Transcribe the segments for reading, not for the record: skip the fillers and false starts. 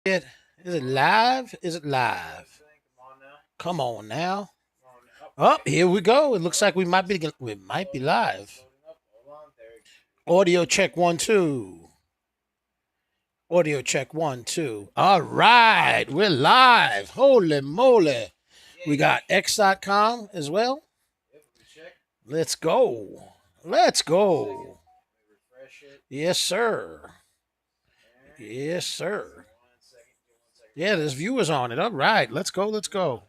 Is it live? Is it live? Come on now. Oh, here we go. It looks like we might be live. Audio check 1 2. Audio check 1 2. All right, we're live. Holy moly. We got X.com as well. Let's go. Let's go. Yes, sir. Yes, sir. Yeah, there's viewers on it. All right, let's go. Let's go.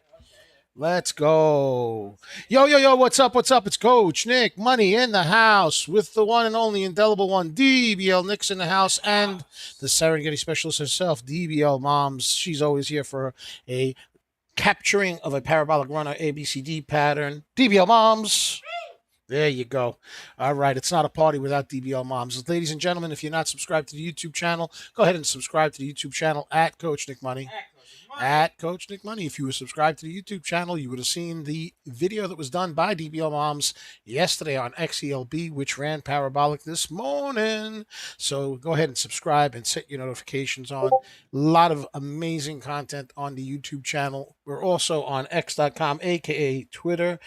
Let's go. Yo, yo, yo, what's up? What's up? It's Coach Nick Money in the house with the one and only indelible one, DBL Nick's in the house, and the Serengeti specialist herself, DBL Moms. She's always here for a capturing of a parabolic runner ABCD pattern. DBL Moms. There you go. All right. It's not a party without DBL Moms. Ladies and gentlemen, if you're not subscribed to the YouTube channel, go ahead and subscribe to the YouTube channel at Coach Nick Money. At Coach Nick Money. If you were subscribed to the YouTube channel, you would have seen the video that was done by DBL Moms yesterday on XELB, which ran parabolic this morning. So go ahead and subscribe and set your notifications on. A lot of amazing content on the YouTube channel. We're also on X.com, aka Twitter,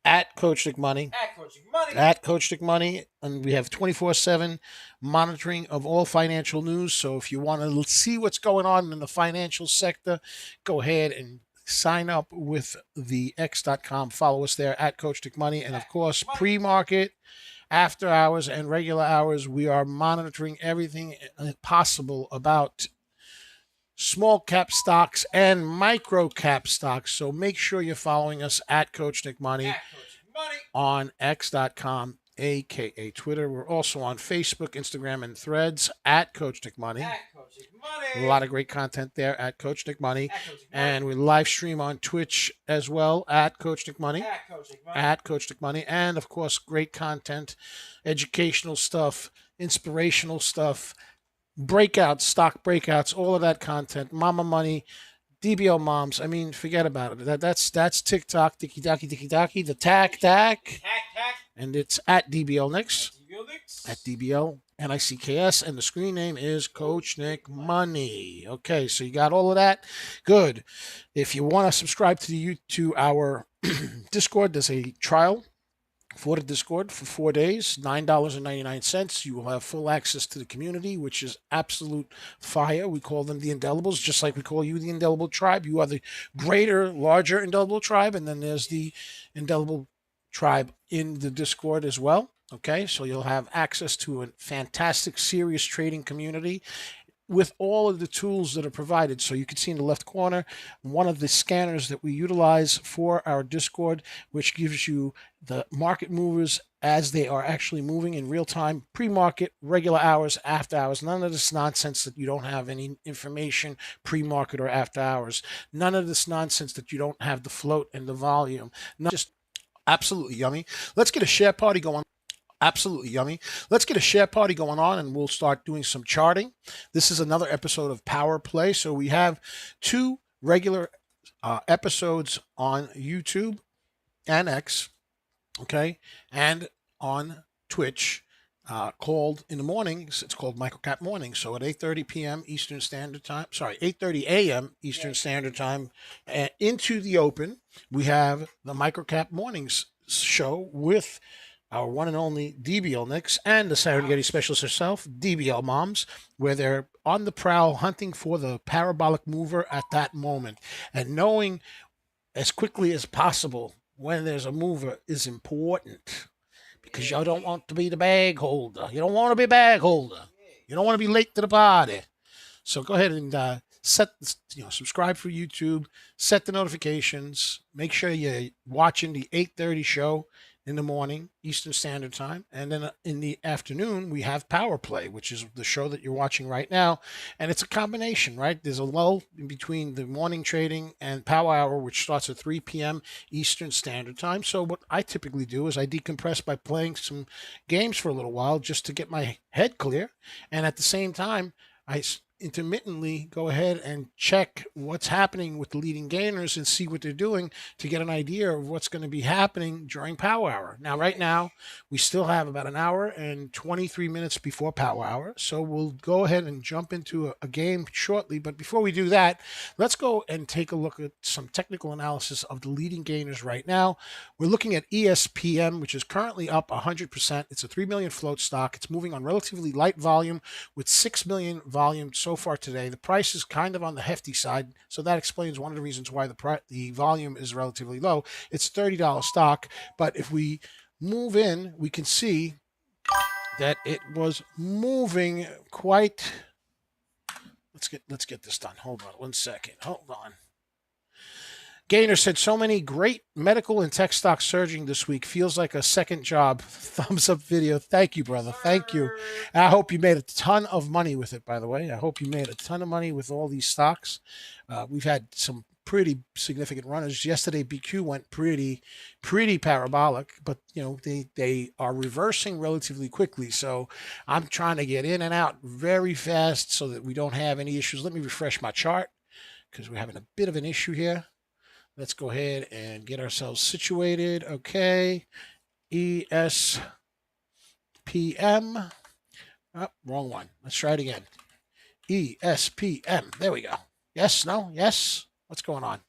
at Coach Nick Money. At Coach Nick Money. At Coach Nick Money. And we have 24/7 monitoring of all financial news. So if you want to see what's going on in the financial sector, go ahead and sign up with the X.com. Follow us there at Coach Nick Money. And of course, pre-market, after hours, and regular hours, we are monitoring everything possible about small cap stocks and micro cap stocks. So make sure you're following us at Coach Nick Money, At Coach Nick Money. on X.com, aka Twitter. We're also on Facebook, Instagram, and Threads at Coach Nick Money. At Coach Nick Money. A lot of great content there at Coach Nick Money. At Coach Nick Money. And we live stream on Twitch as well at Coach Nick Money. At Coach Nick Money. At Coach Nick Money. And of course, great content, educational stuff, inspirational stuff, breakouts, stock breakouts, all of that content, Mama Money, DBL Moms. I mean, forget about it. That's TikTok, Tiki Taki, the tack, Tack. and it's at DBL Nicks, DBL Nicks. at DBL NICKS, and the screen name is Coach Nick Money. Okay, so you got all of that. Good. If you want to subscribe to our Discord, there's a trial for the Discord for 4 days, $9.99. You will have full access to the community, which is absolute fire. We call them the Indelibles, just like we call you the Indelible Tribe. You are the greater, larger Indelible Tribe, and then there's the Indelible Tribe in the Discord as well. Okay, so you'll have access to a fantastic, serious trading community with all of the tools that are provided. So you can see in the left corner, one of the scanners that we utilize for our Discord, which gives you the market movers as they are actually moving in real time, pre-market, regular hours, after hours. None of this nonsense that you don't have any information pre-market or after hours. None of this nonsense that you don't have the float and the volume. Just absolutely yummy. Let's get a share party going. Absolutely yummy. Let's get a share party going on, and we'll start doing some charting. This is another episode of Power Play. So we have two regular episodes on YouTube and X, okay, and on Twitch called in the mornings. It's called Microcap Morning. So at 8:30 p.m. Eastern Standard Time, 8:30 a.m. Eastern Standard Time, into the open, we have the Microcap Mornings show with our one and only DBL Nicks and the Serengeti specialist herself, DBL Moms, where they're on the prowl hunting for the parabolic mover at that moment. And knowing as quickly as possible when there's a mover is important, because you don't want to be the bag holder. You don't want to be a bag holder. You don't want to be late to the party. So go ahead and subscribe for YouTube, set the notifications, make sure you're watching the 8:30 show in the morning, Eastern Standard Time. And then in the afternoon, we have Power Play, which is the show that you're watching right now. And it's a combination, right? There's a lull in between the morning trading and Power Hour, which starts at 3 p.m. Eastern Standard Time. So what I typically do is I decompress by playing some games for a little while just to get my head clear. And at the same time, I intermittently go ahead and check what's happening with the leading gainers and see what they're doing to get an idea of what's going to be happening during power hour. Now, right now, we still have about an hour and 23 minutes before power hour. So we'll go ahead and jump into a game shortly. But before we do that, let's go and take a look at some technical analysis of the leading gainers right now. We're looking at ESPM, which is currently up 100%. It's a 3 million float stock. It's moving on relatively light volume with 6 million volume so far today. The price is kind of on the hefty side, so that explains one of the reasons why the volume is relatively low. It's $30 stock, but if we move in, we can see that it was moving quite. Let's get this done. Hold on 1 second. Hold on. Gainer said, so many great medical and tech stocks surging this week. Feels like a second job. Thumbs up video. Thank you, brother. Thank you. I hope you made a ton of money with it, by the way. I hope you made a ton of money with all these stocks. We've had some pretty significant runners. Yesterday, BQ went pretty parabolic, but they are reversing relatively quickly. So I'm trying to get in and out very fast so that we don't have any issues. Let me refresh my chart because we're having a bit of an issue here. Let's go ahead and get ourselves situated. Okay. ESPM. Oh, wrong one. Let's try it again. ESPM. There we go. Yes, no, yes. What's going on?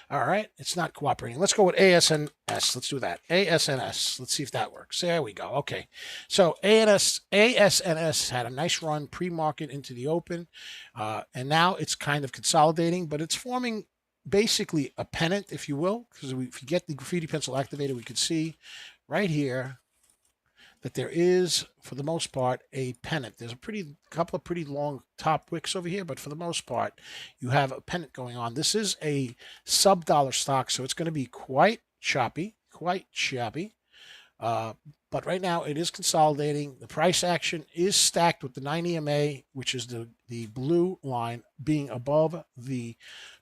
All right. It's not cooperating. Let's go with ASNS. Let's do that. ASNS. Let's see if that works. There we go. Okay. So ASNS had a nice run pre-market into the open. And now it's kind of consolidating, but it's forming basically a pennant, if you will, because if you get the graffiti pencil activated, we can see right here that there is, for the most part, a pennant. There's a couple of pretty long top wicks over here, but for the most part, you have a pennant going on. This is a sub-dollar stock, so it's going to be quite choppy. But right now it is consolidating. The price action is stacked with the 9 EMA, which is the blue line, being above the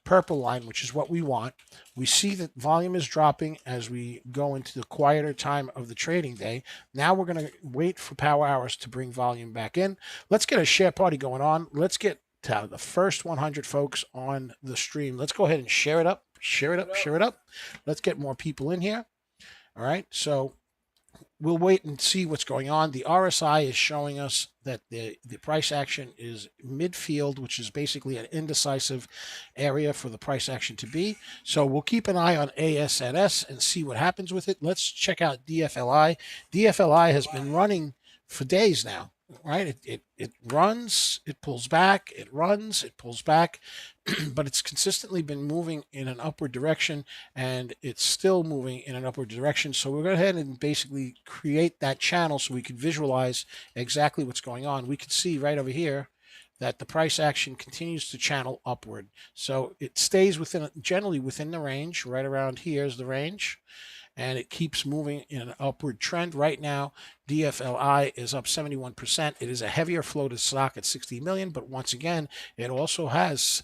purple line, which is what we want. We see that volume is dropping as we go into the quieter time of the trading day. Now we're going to wait for power hours to bring volume back in. Let's get a share party going on. Let's get to the first 100 folks on the stream. Let's go ahead and share it up. Let's get more people in here. All right. So we'll wait and see what's going on. The RSI is showing us that the price action is midfield, which is basically an indecisive area for the price action to be. So we'll keep an eye on ASNS and see what happens with it. Let's check out DFLI. DFLI has been running for days now, right? It runs, it pulls back, it runs, it pulls back, but it's consistently been moving in an upward direction, and it's still moving in an upward direction. So we'll go ahead and basically create that channel so we can visualize exactly what's going on. We can see right over here that the price action continues to channel upward. So it stays generally within the range. Right around here is the range, and it keeps moving in an upward trend. Right now, DFLI is up 71%. It is a heavier floated stock at 60 million, but once again, it also has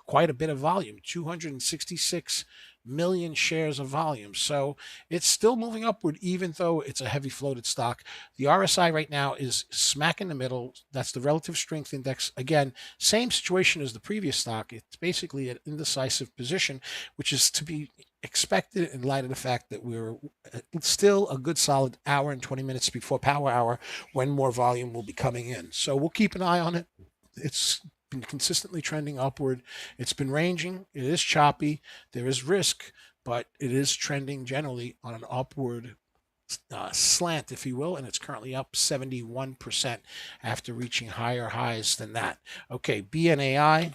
quite a bit of volume, 266 million shares of volume. So it's still moving upward, even though it's a heavy floated stock. The RSI right now is smack in the middle. That's the relative strength index. Again, same situation as the previous stock. It's basically an indecisive position, which is to be expected in light of the fact that we're still a good solid hour and 20 minutes before power hour when more volume will be coming in. So we'll keep an eye on it. It's been consistently trending upward. It's been ranging. It is choppy. There is risk, but it is trending generally on an upward slant, if you will, and it's currently up 71% after reaching higher highs than that. Okay, BNAI.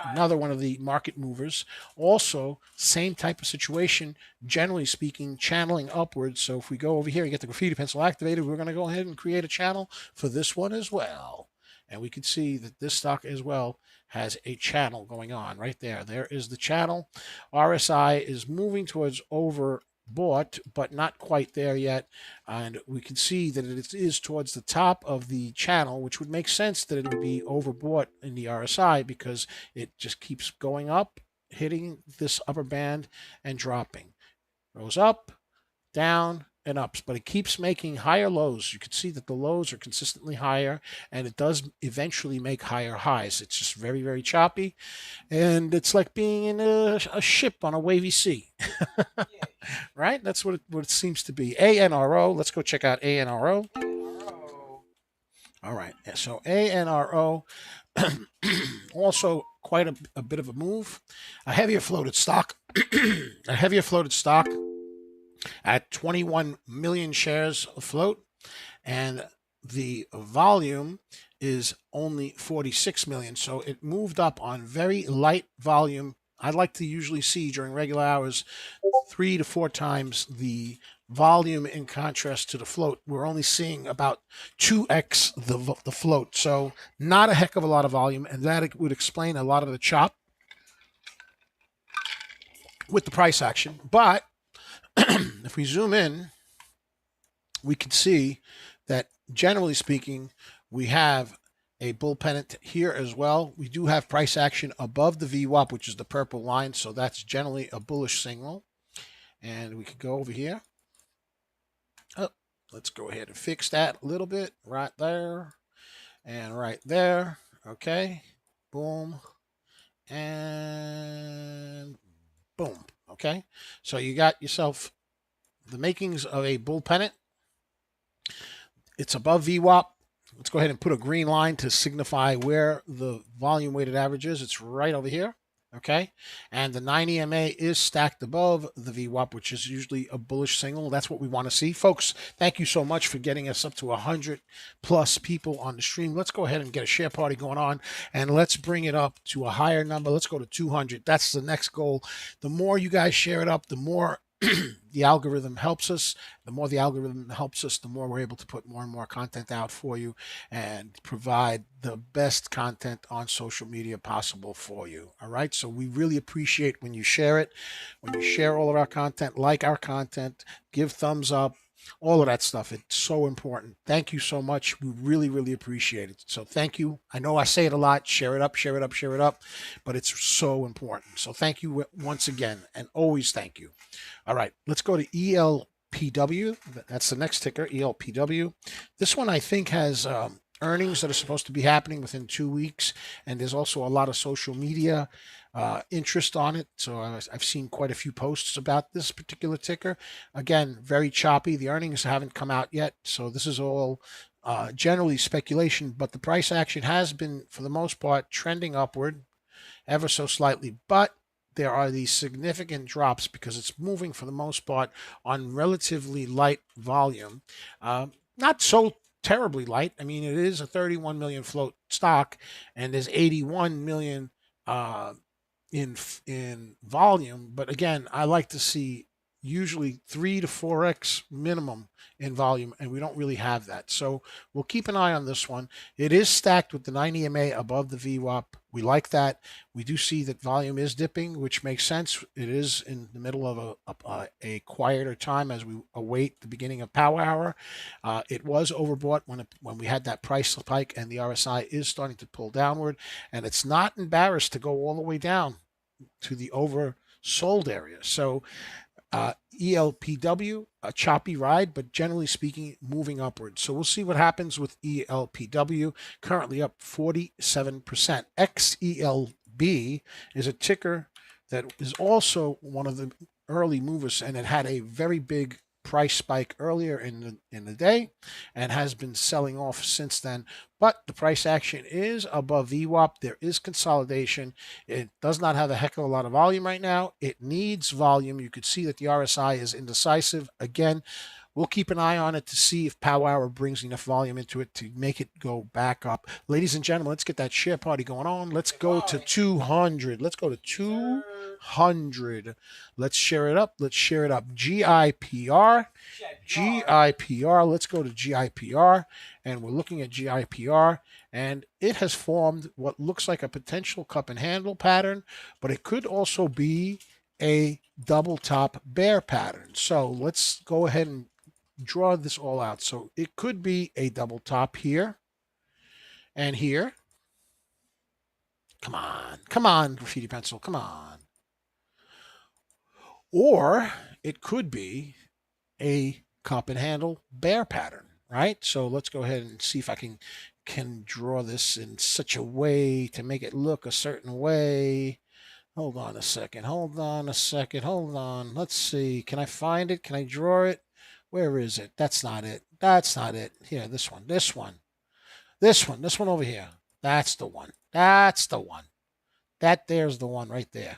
Another one of the market movers. Also, same type of situation, generally speaking, channeling upwards. So if we go over here and get the graffiti pencil activated, we're going to go ahead and create a channel for this one as well. And we can see that this stock as well has a channel going on right there. There is the channel. RSI is moving towards overbought, but not quite there yet. And we can see that it is towards the top of the channel, which would make sense that it would be overbought in the RSI because it just keeps going up, hitting this upper band and dropping. Goes up, down, and ups, but it keeps making higher lows. You can see that the lows are consistently higher, and it does eventually make higher highs. It's just very, very choppy, and it's like being in a ship on a wavy sea. Right? That's what it seems to be. ANRO. Let's go check out ANRO. All right. So ANRO, also quite a bit of a move. A heavier floated stock. A heavier floated stock at 21 million shares afloat, and the volume is only 46 million. So it moved up on very light volume. I'd like to usually see during regular hours 3 to 4 times the volume in contrast to the float. We're only seeing about 2x the float. So not a heck of a lot of volume, and that would explain a lot of the chop with the price action. But if we zoom in, we can see that generally speaking, we have a bull pennant here as well. We do have price action above the VWAP, which is the purple line. So that's generally a bullish signal. And we could go over here. Oh, let's go ahead and fix that a little bit right there and right there. Okay. Boom. And boom. Okay. So you got yourself the makings of a bull pennant. It's above VWAP. Let's go ahead and put a green line to signify where the volume weighted average is. It's right over here. Okay. And the 9 EMA is stacked above the VWAP, which is usually a bullish signal. That's what we want to see. Folks, thank you so much for getting us up to 100 plus people on the stream. Let's go ahead and get a share party going on, and let's bring it up to a higher number. Let's go to 200. That's the next goal. The more you guys share it up, the more the algorithm helps us. The more the algorithm helps us, the more we're able to put more and more content out for you and provide the best content on social media possible for you. All right. So we really appreciate when you share it, when you share all of our content, like our content, give thumbs up, all of that stuff. It's so important. Thank you so much. We really, really appreciate it. So thank you. I know I say it a lot. Share it up, share it up, share it up, but it's so important. So thank you once again, and always thank you. All right, let's go to ELPW. That's the next ticker, ELPW. This one I think has earnings that are supposed to be happening within 2 weeks, and there's also a lot of social media interest on it. So I've seen quite a few posts about this particular ticker. Again, very choppy. The earnings haven't come out yet, so this is all generally speculation, but the price action has been, for the most part, trending upward ever so slightly, but there are these significant drops because it's moving for the most part on relatively light volume. Not so terribly light. I mean, it is a 31 million float stock, and there's 81 million in volume. But again, I like to see usually 3 to 4x minimum in volume, and we don't really have that. So we'll keep an eye on this one. It is stacked with the 9 EMA above the VWAP. We like that. We do see that volume is dipping, which makes sense. It is in the middle of a quieter time as we await the beginning of power hour. It was overbought when we had that price spike, and the RSI is starting to pull downward, and it's not embarrassed to go all the way down to the oversold area. So ELPW, a choppy ride, but generally speaking, moving upward. So we'll see what happens with ELPW, currently up 47%. XELB is a ticker that is also one of the early movers, and it had a very big price spike earlier in the day and has been selling off since then. But the price action is above VWAP. There is consolidation. It does not have a heck of a lot of volume right now. It needs volume. You could see that the RSI is indecisive. Again, we'll keep an eye on it to see if Power Hour brings enough volume into it to make it go back up. Ladies and gentlemen, let's get that share party going on. Let's go to 200. Let's go to 200. Let's share it up. Let's share it up. GIPR. GIPR. Let's go to GIPR. And we're looking at GIPR. And it has formed what looks like a potential cup and handle pattern, but it could also be a double top bear pattern. So let's go ahead and draw this all out. So it could be a double top here and here. Come on, graffiti pencil, come on. Or it could be a cup and handle bear pattern, right? So let's go ahead and see if I can draw this in such a way to make it look a certain way. Hold on a second. Hold on a second. Hold on. Let's see. Can I find it? Can I draw it? Where is it? That's not it. That's not it. Here, this one. This one. This one. This one over here. That's the one. That's the one. That there's the one right there.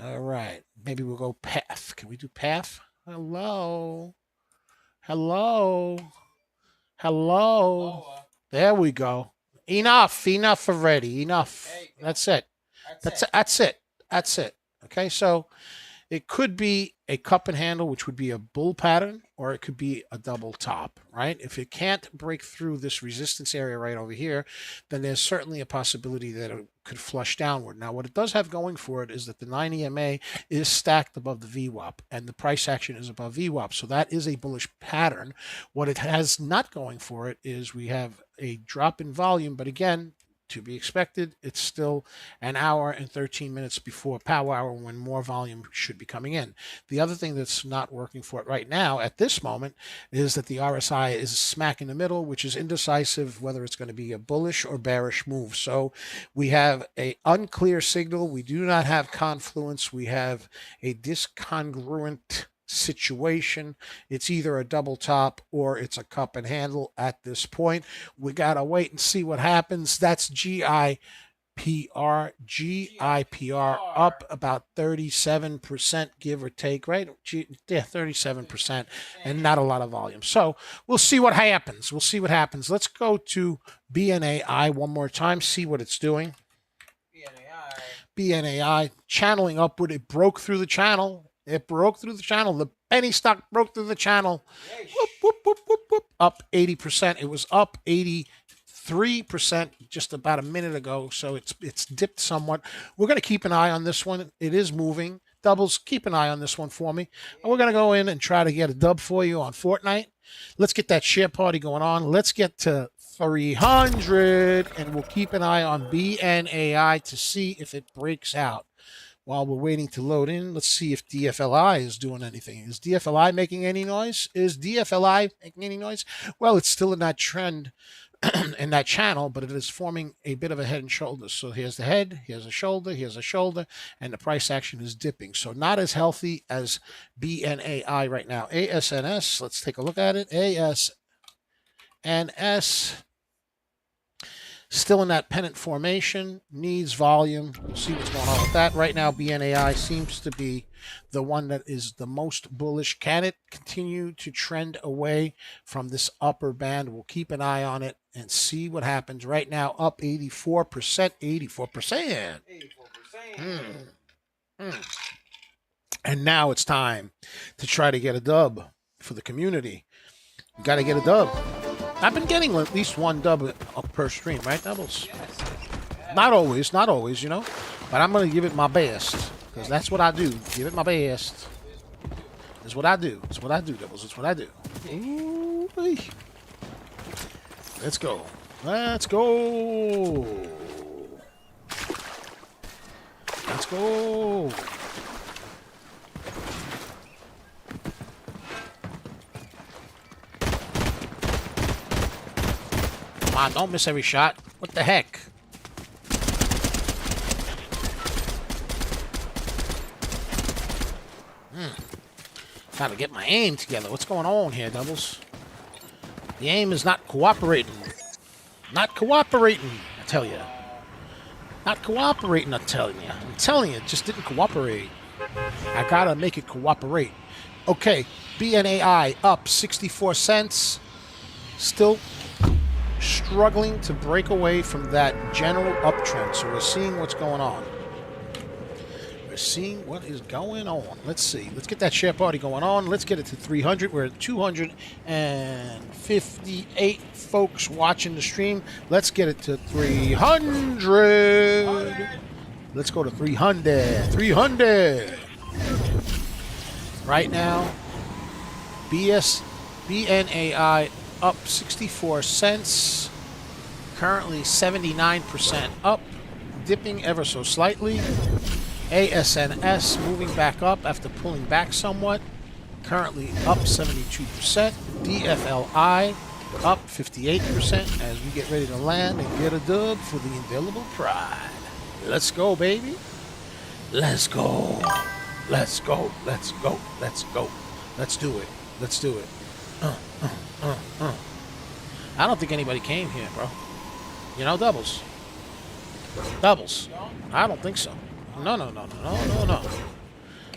All right. Maybe we'll go path. Can we do path? Hello. Hello. Hello. Lower. There we go. Enough. Enough already. Enough. There you go. That's it. That's it. That's it. Okay, so it could be a cup and handle, which would be a bull pattern, or it could be a double top, right? If it can't break through this resistance area right over here, then there's certainly a possibility that it could flush downward. Now, what it does have going for it is that the 9 EMA is stacked above the VWAP, and the price action is above VWAP, so that is a bullish pattern. What it has not going for it is we have a drop in volume, but again, to be expected, it's still an hour and 13 minutes before power hour when more volume should be coming in. The other thing that's not working for it right now at this moment is that the RSI is smack in the middle, which is indecisive whether it's going to be a bullish or bearish move. So we have a unclear signal. We do not have confluence. We have a discongruent situation. It's either a double top or it's a cup and handle at this point. We gotta wait and see what happens. That's GIPR up about 37%, give or take, right? Yeah, 37%, and not a lot of volume. So we'll see what happens. We'll see what happens. Let's go to BNAI one more time, see what it's doing. BNAI channeling upward. It broke through the channel. It broke through the channel. The penny stock broke through the channel. Whoop, whoop, whoop, whoop, whoop. Up 80%. It was up 83% just about a minute ago, so it's dipped somewhat. We're going to keep an eye on this one. It is moving. Doubles, keep an eye on this one for me. And we're going to go in and try to get a dub for you on Fortnite. Let's get that share party going on. Let's get to 300, and we'll keep an eye on BNAI to see if it breaks out. While we're waiting to load in, let's see if DFLI is doing anything. Is DFLI making any noise? Is DFLI making any noise? Well, it's still in that trend in that channel, but it is forming a bit of a head and shoulders. So here's the head, here's a shoulder, and the price action is dipping. So not as healthy as BNAI right now. ASNS, let's take a look at it. ASNS. Still in that pennant formation, needs volume. We'll see what's going on with that. Right now, BNAI seems to be the one that is the most bullish. Can it continue to trend away from this upper band? We'll keep an eye on it and see what happens. Right now, up 84%. 84%. And now it's time to try to get a dub for the community. You got to get a dub. I've been getting at least one dub per stream, right, Doubles? Yes. Not always, you know. But I'm going to give it my best. Because that's what I do. Give it my best. That's what I do. That's what I do, Doubles. That's what I do. Ooh-wee. Let's go. Let's go. Let's go. Come on, don't miss every shot. What the heck? Trying to get my aim together. What's going on here, Doubles? The aim is not cooperating. Not cooperating, I tell you. Not cooperating, I tell you. I'm telling you, it just didn't cooperate. I gotta make it cooperate. Okay, BNAI up 64 cents. Still struggling to break away from that general uptrend. So we're seeing what's going on. We're seeing what is going on. Let's see. Let's get that share party going on. Let's get it to 300. We're at 258 folks watching the stream. Let's get it to 300. Let's go to 300. 300. Right now, BNAI up 64 cents. Currently 79% up, dipping ever so slightly. ASNS moving back up after pulling back somewhat. currently up 72%. DFLI up 58% as we get ready to land and get a dub for the indelible pride. Let's go, baby. Let's go. Let's go. Let's go. Let's go. Let's do it. Let's do it. I don't think anybody came here, bro. You know, doubles. Doubles. I don't think so. No.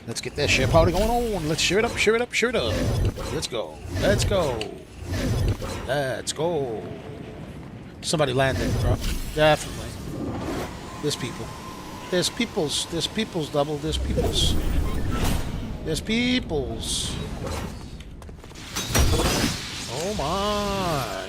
Let's get that shit party going on. Let's share it up, share it up, share it up. Let's go. Let's go. Let's go. Somebody landed, bro. Definitely. There's people. There's peoples. There's peoples, double. There's peoples. There's peoples. Oh my.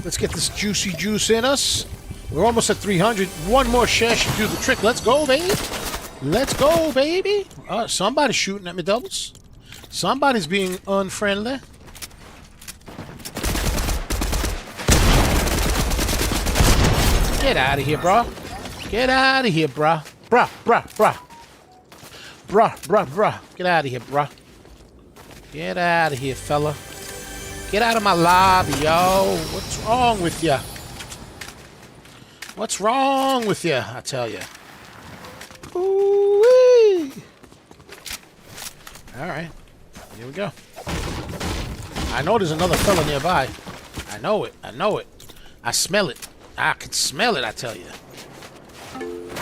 Let's get this juicy juice in us. We're almost at 300. One more share should do the trick. Let's go, baby. Let's go, baby. Somebody's shooting at me, doubles. Somebody's being unfriendly. Get out of here, bro. Get out of here, bro. Bruh. Get out of here, bro. Get out of here, fella. Get out of my lobby, yo. What's wrong with you? What's wrong with you, I tell you. Ooh-wee. All right. Here we go. I know there's another fella nearby. I know it. I know it. I smell it. I can smell it, I tell you.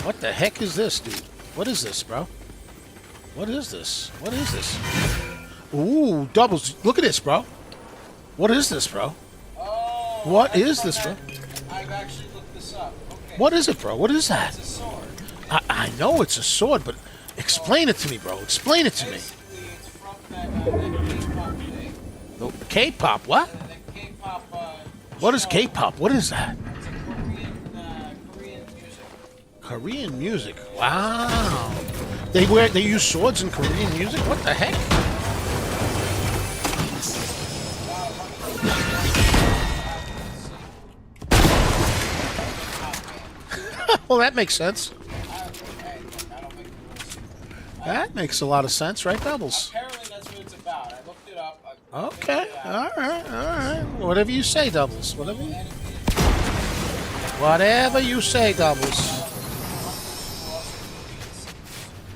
What the heck is this, dude? What is this, bro? What is this? What is this? Ooh, doubles. Look at this, bro. What is this, bro? Oh, what is this, bro? I've actually looked this up. Okay. What is it, bro? What is that? It's a sword. I know it's a sword, but explain it to me, bro. Explain it to me. Basically, it's from that K-pop thing. The K-pop, what? That K-pop. What is show. K-pop? What is that? It's a Korean music. Korean music. Wow. They use swords in Korean music? What the heck? Well, that makes sense. That makes a lot of sense, right, doubles? Apparently, that's what it's about. I looked it up. Okay. All right. Whatever you say, doubles. Whatever you say, doubles.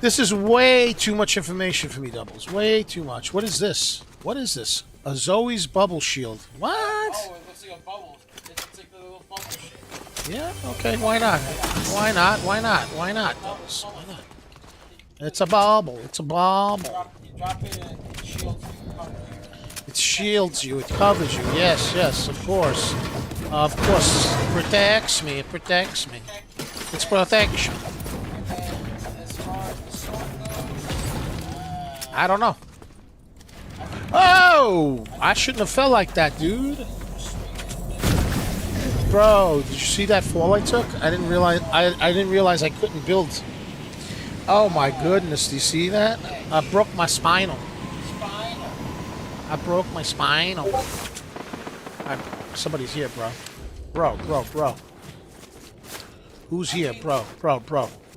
This is way too much information for me, doubles. Way too much. What is this? What is this? A Zoe's bubble shield. What? Oh, it looks like a bubble. It's like a little bubble shape. Yeah, okay, why not? Why not? Why not? Why not, doubles? Why not? It's a bubble. It's a bubble. You drop it and it shields you. It shields you. It covers you. Yes, of course. Of course. It protects me. It protects me. It's protection. As far as the sword goes, I don't know. Oh! I shouldn't have felt like that, dude. Bro, did you see that fall I took? I didn't realize I couldn't build. Oh my goodness, do you see that? I broke my spinal. I broke my spinal. Somebody's here, bro. Bro. Who's here, bro?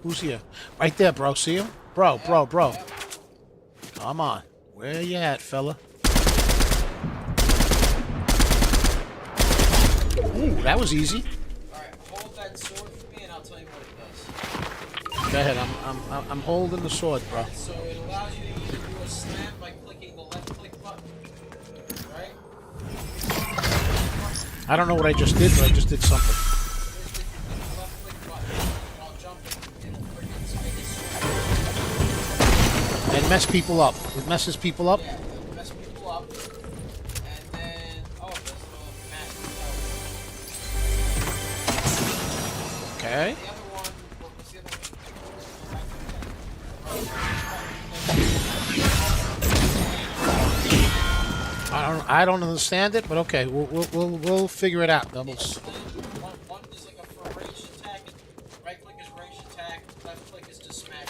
Who's here? Right there, bro. See him? Bro. Come on. Where you at, fella? Ooh, that was easy. alright, hold that sword for me and I'll tell you what it does. Go ahead. I'm holding the sword, bro. So it allows you to do a slam by clicking the left click button. Right? I don't know what I just did, but I just did something. Left click button. I'll jump in the freaking space. And mess people up. It messes people up. Yeah, it'll mess people up. And then, oh, there's the master. Okay. The other one, what was the other one? I don't understand it, but okay, we'll figure it out, doubles. One is like a for range attack, and right click is range attack, left click is to smash.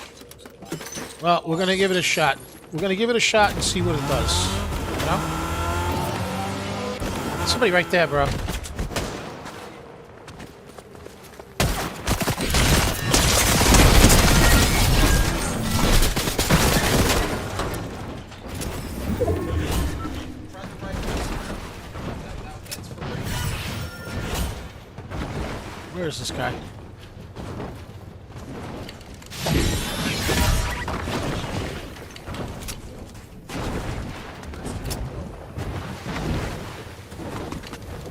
Well, we're gonna give it a shot. We're gonna give it a shot and see what it does. You know? somebody right there, bro. Where is this guy?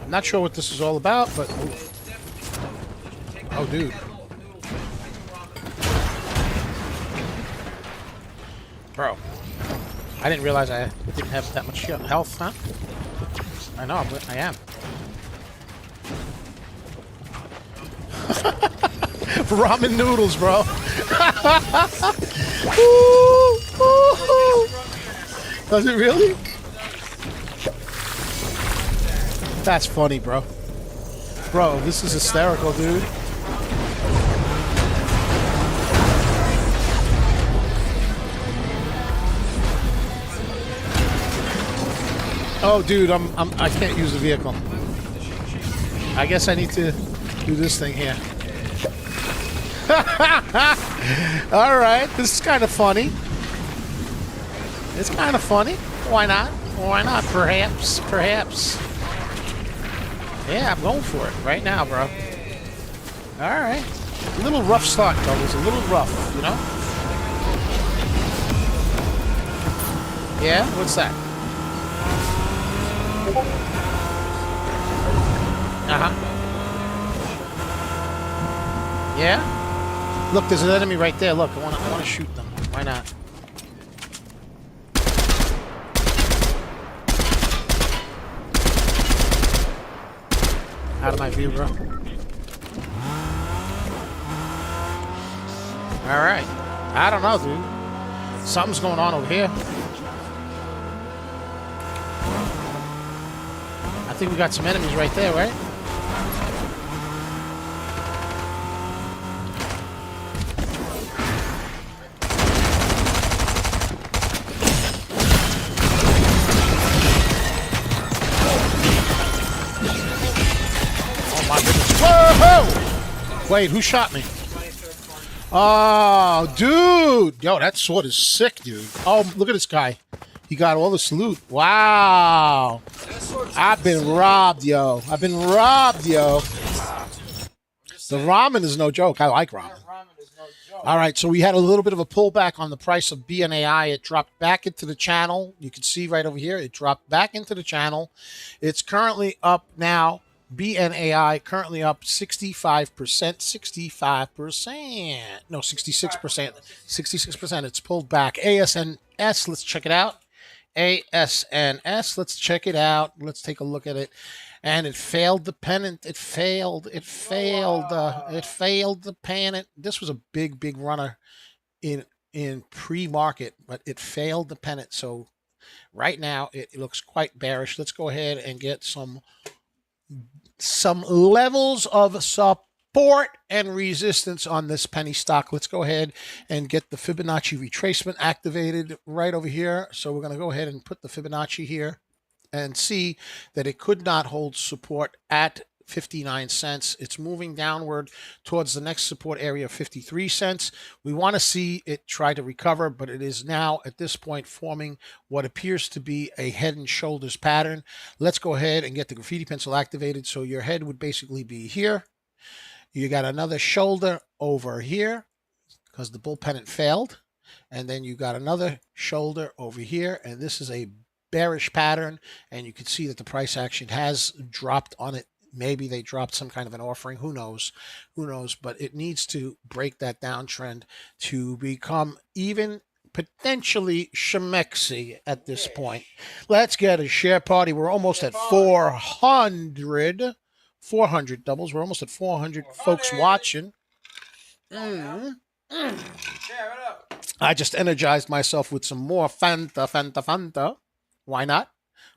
I'm not sure what this is all about, but... Oh, dude. Bro. I didn't realize I didn't have that much health, huh? I know, but I am. Ramen noodles, bro. Ooh, ooh, ooh. Does it really? That's funny, bro. Bro, this is hysterical, dude. Oh, dude, I can't use the vehicle. I guess I need to do this thing here. All right, this is kind of funny. It's kind of funny. Why not? Why not? Perhaps. Perhaps. Yeah, I'm going for it right now, bro. All right. A little rough start, though. It was a little rough, you know? Yeah? What's that? Uh-huh. Yeah? Look, there's an enemy right there. Look, I want to shoot them. Why not? Out of my view, bro. Alright. I don't know, dude. Something's going on over here. I think we got some enemies right there, right? Whoa! Wait, who shot me? Oh, dude! Yo, that sword is sick, dude. Oh, look at this guy. He got all this loot. Wow. I've been robbed, yo. I've been robbed, yo. The ramen is no joke. I like ramen. All right, so we had a little bit of a pullback on the price of BNAI. It dropped back into the channel. You can see right over here. It dropped back into the channel. It's currently up now. BNAI currently up 65%, 65%. No, 66%. 66%. It's pulled back. ASNS, let's check it out. ASNS, let's check it out. Let's take a look at it. And it failed the pennant. It failed. It failed. It failed the pennant. This was a big, big runner in pre-market, but it failed the pennant. So right now it looks quite bearish. Let's go ahead and get some levels of support and resistance on this penny stock. Let's go ahead and get the Fibonacci retracement activated right over here. So we're going to go ahead and put the Fibonacci here and see that it could not hold support at 59 cents. It's moving downward towards the next support area of 53 cents. We want to see it try to recover, but it is now at this point forming what appears to be a head and shoulders pattern. Let's go ahead and get the graffiti pencil activated. So your head would basically be here. You got another shoulder over here because the bull pennant failed. And then you got another shoulder over here. And this is a bearish pattern. And you can see that the price action has dropped on it. Maybe they dropped some kind of an offering. Who knows? Who knows? But it needs to break that downtrend to become even potentially shemexy at this point. Let's get a share party. We're almost at 400. 400 doubles. We're almost at 400 folks watching. Share it up. I just energized myself with some more Fanta. Why not?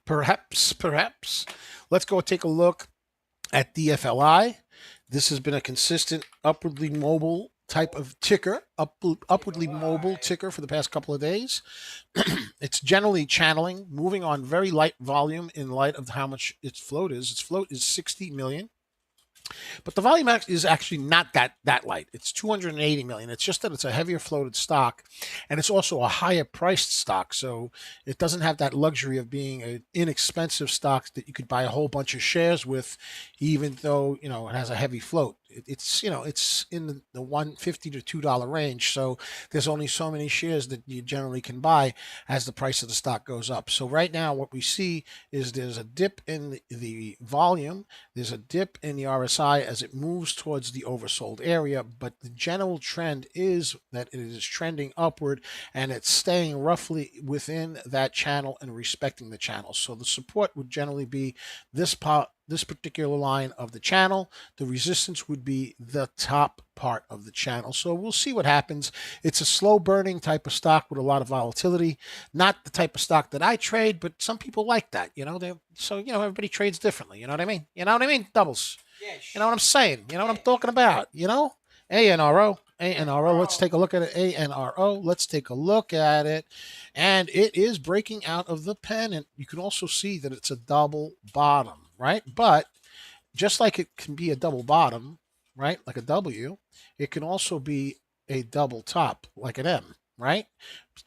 Perhaps. Let's go take a look at DFLI. This has been a consistent upwardly mobile type of ticker, upwardly mobile ticker for the past couple of days. It's generally channeling, moving on very light volume in light of how much its float is. Its float is 60 million. But the volume is actually not that light. It's 280 million. It's just that it's a heavier floated stock, and it's also a higher priced stock. So it doesn't have that luxury of being an inexpensive stock that you could buy a whole bunch of shares with, even though it has a heavy float. It's it's in the $1.50 to $2 range. So there's only so many shares that you generally can buy as the price of the stock goes up. So right now, what we see is there's a dip in the volume. There's a dip in the RSI as it moves towards the oversold area, but the general trend is that it is trending upward, and it's staying roughly within that channel and respecting the channel. So the support would generally be this particular line of the channel. The resistance would be the top part of the channel. So we'll see what happens. It's a slow burning type of stock with a lot of volatility. Not the type of stock that I trade, but some people like that. So everybody trades differently. You know what I mean? You know what I mean? Doubles. Yeah, You know what I'm saying? You know what I'm talking about? ANRO. ANRO. Let's take a look at it. ANRO. Let's take a look at it. And it is breaking out of the pennant. You can also see that it's a double bottom, right? But just like it can be a double bottom, right? Like a W, it can also be a double top, like an M, right?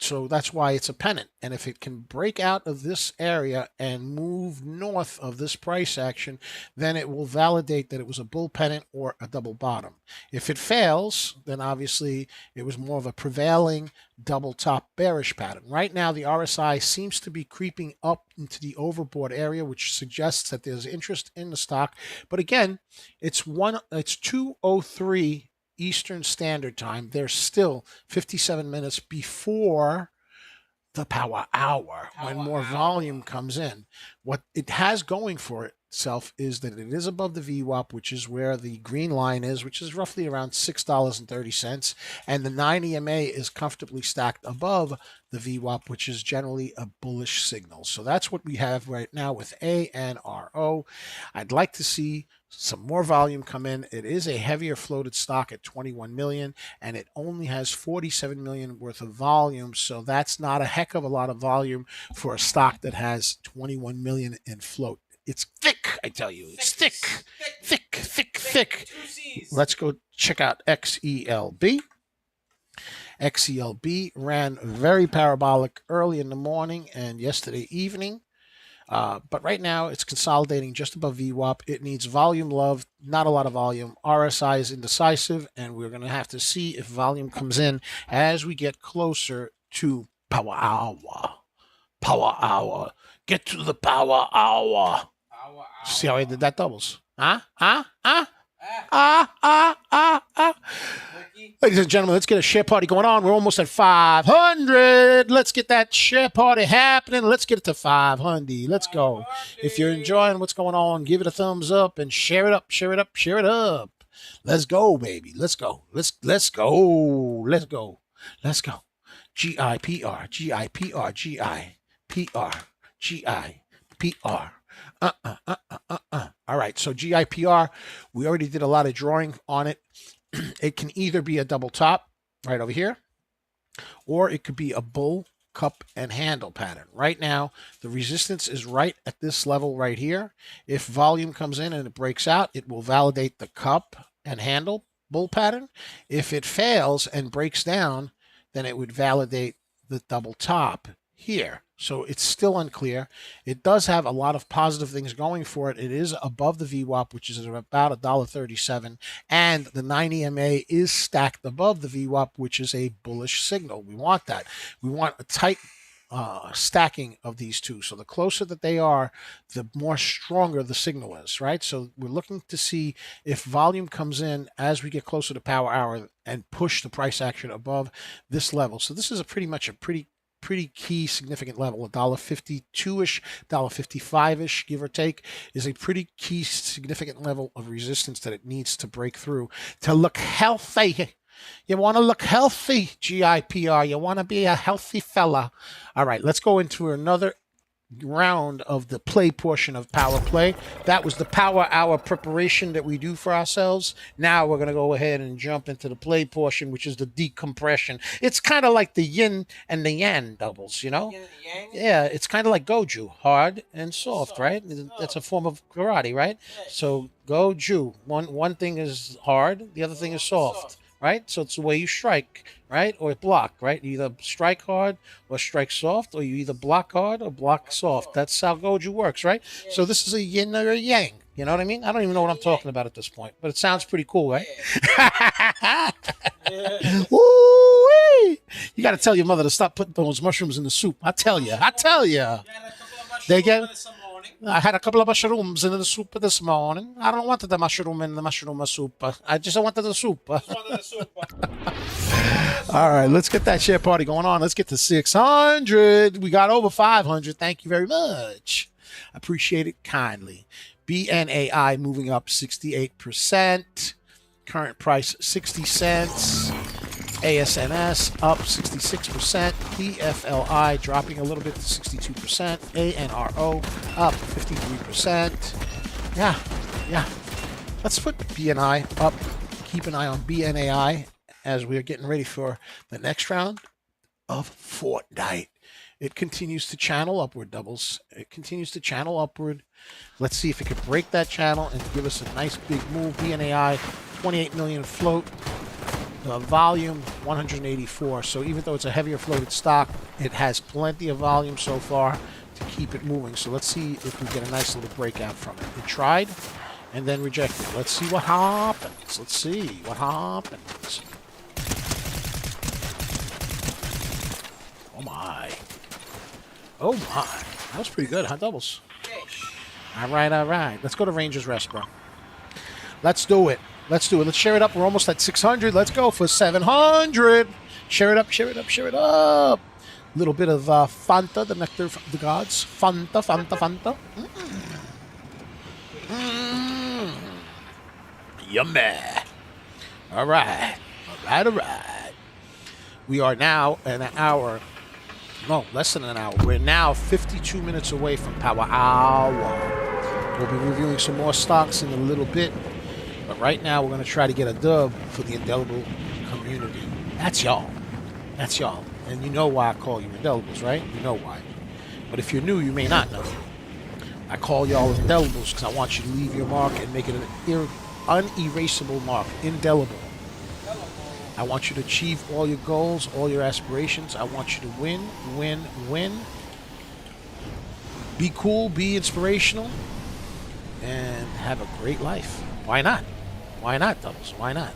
So that's why it's a pennant. And if it can break out of this area and move north of this price action, then it will validate that it was a bull pennant or a double bottom. If it fails, then obviously it was more of a prevailing double top bearish pattern. Right now, the RSI seems to be creeping up into the overbought area, which suggests that there's interest in the stock. But again, it's 2:03 Eastern Standard Time. There's still 57 minutes before the power hour when more volume comes in. What it has going for itself is that it is above the VWAP, which is where the green line is, which is roughly around $6.30. And the 9 EMA is comfortably stacked above the VWAP, which is generally a bullish signal. So that's what we have right now with ANRO. I'd like to see some more volume come in. It is a heavier floated stock at 21 million, and it only has 47 million worth of volume. So that's not a heck of a lot of volume for a stock that has 21 million in float. It's thick, I tell you. It's thick. Thick. Let's go check out XELB. XELB ran very parabolic early in the morning and yesterday evening. But right now it's consolidating just above VWAP. It needs volume love, not a lot of volume. RSI is indecisive, and we're going to have to see if volume comes in as we get closer to power hour. Power hour. Get to the power hour. See how I did that doubles? Ladies and gentlemen, let's get a share party going on. We're almost at 500. Let's get that share party happening. Let's get it to 500. Let's go. If you're enjoying what's going on, give it a thumbs up and share it up. Let's go, baby. Let's go. Let's go. GIPR. All right, so GIPR, we already did a lot of drawing on it. It can either be a double top right over here, or it could be a bull, cup, and handle pattern. Right now, the resistance is right at this level right here. If volume comes in and it breaks out, it will validate the cup and handle bull pattern. If it fails and breaks down, then it would validate the double top here. So it's still unclear. It does have a lot of positive things going for it. It is above the VWAP, which is about $1.37, and the 9 EMA is stacked above the VWAP, which is a bullish signal. We want that. We want a tight stacking of these two. So the closer that they are, the more stronger the signal is, right? So we're looking to see if volume comes in as we get closer to power hour and push the price action above this level. So this is pretty key significant level. $1.52-ish, $1.55-ish, give or take, is a pretty key significant level of resistance that it needs to break through to look healthy. You want to look healthy, GIPR. You want to be a healthy fella. All right, let's go into another round of the play portion of Power Play. That was the power hour preparation that we do for ourselves. Now we're going to go ahead and jump into the play portion, which is the decompression. It's kind of like the yin and the yang doubles, you know? Yin and yang. Yeah, it's kind of like Goju, hard and soft, right? That's a form of karate, right? Yes. So Goju, one thing is hard, the other thing is soft, right? So it's the way you strike, right? Or block, right? You either strike hard or strike soft, or you either block hard or block soft. That's how Goju works, right? Yes. So this is a yin or a yang. You know what I mean? I don't even know what I'm talking about at this point, but it sounds pretty cool, right? Yeah. Woo-wee! You got to tell your mother to stop putting those mushrooms in the soup. I tell you. They get. I had a couple of mushrooms in the soup this morning. I don't want the mushroom in the mushroom soup. I just wanted the soup. All right, let's get that share party going on. Let's get to 600. We got over 500. Thank you very much. Appreciate it kindly. BNAI moving up 68%. Current price 60 cents. ASNS up 66%. DFLI dropping a little bit to 62%. ANRO up 53%. Yeah. Let's put BNI up. Keep an eye on BNAI as we are getting ready for the next round of Fortnite. It continues to channel upward, doubles. It continues to channel upward. Let's see if it can break that channel and give us a nice big move. BNAI, 28 million float. Volume 184. So even though it's a heavier floated stock, it has plenty of volume so far to keep it moving. So let's see if we get a nice little breakout from it. It tried and then rejected. Let's see what happens. Let's see what happens. Oh my. Oh my. That was pretty good, huh, doubles? All right. Let's go to Rangers Rest, bro. Let's do it. Let's share it up. We're almost at 600. Let's go for 700. Share it up. A little bit of Fanta, the nectar of the gods. Fanta. Yummy. All right. We are now an hour. No, less than an hour. We're now 52 minutes away from Power Hour. We'll be reviewing some more stocks in a little bit. But right now, we're going to try to get a dub for the indelible community. That's y'all. And you know why I call you indelibles, right? You know why. But if you're new, you may not know. I call y'all indelibles because I want you to leave your mark and make it an unerasable mark. Indelible. I want you to achieve all your goals, all your aspirations. I want you to win. Be cool, be inspirational, and have a great life. Why not? Why not, doubles? Why not?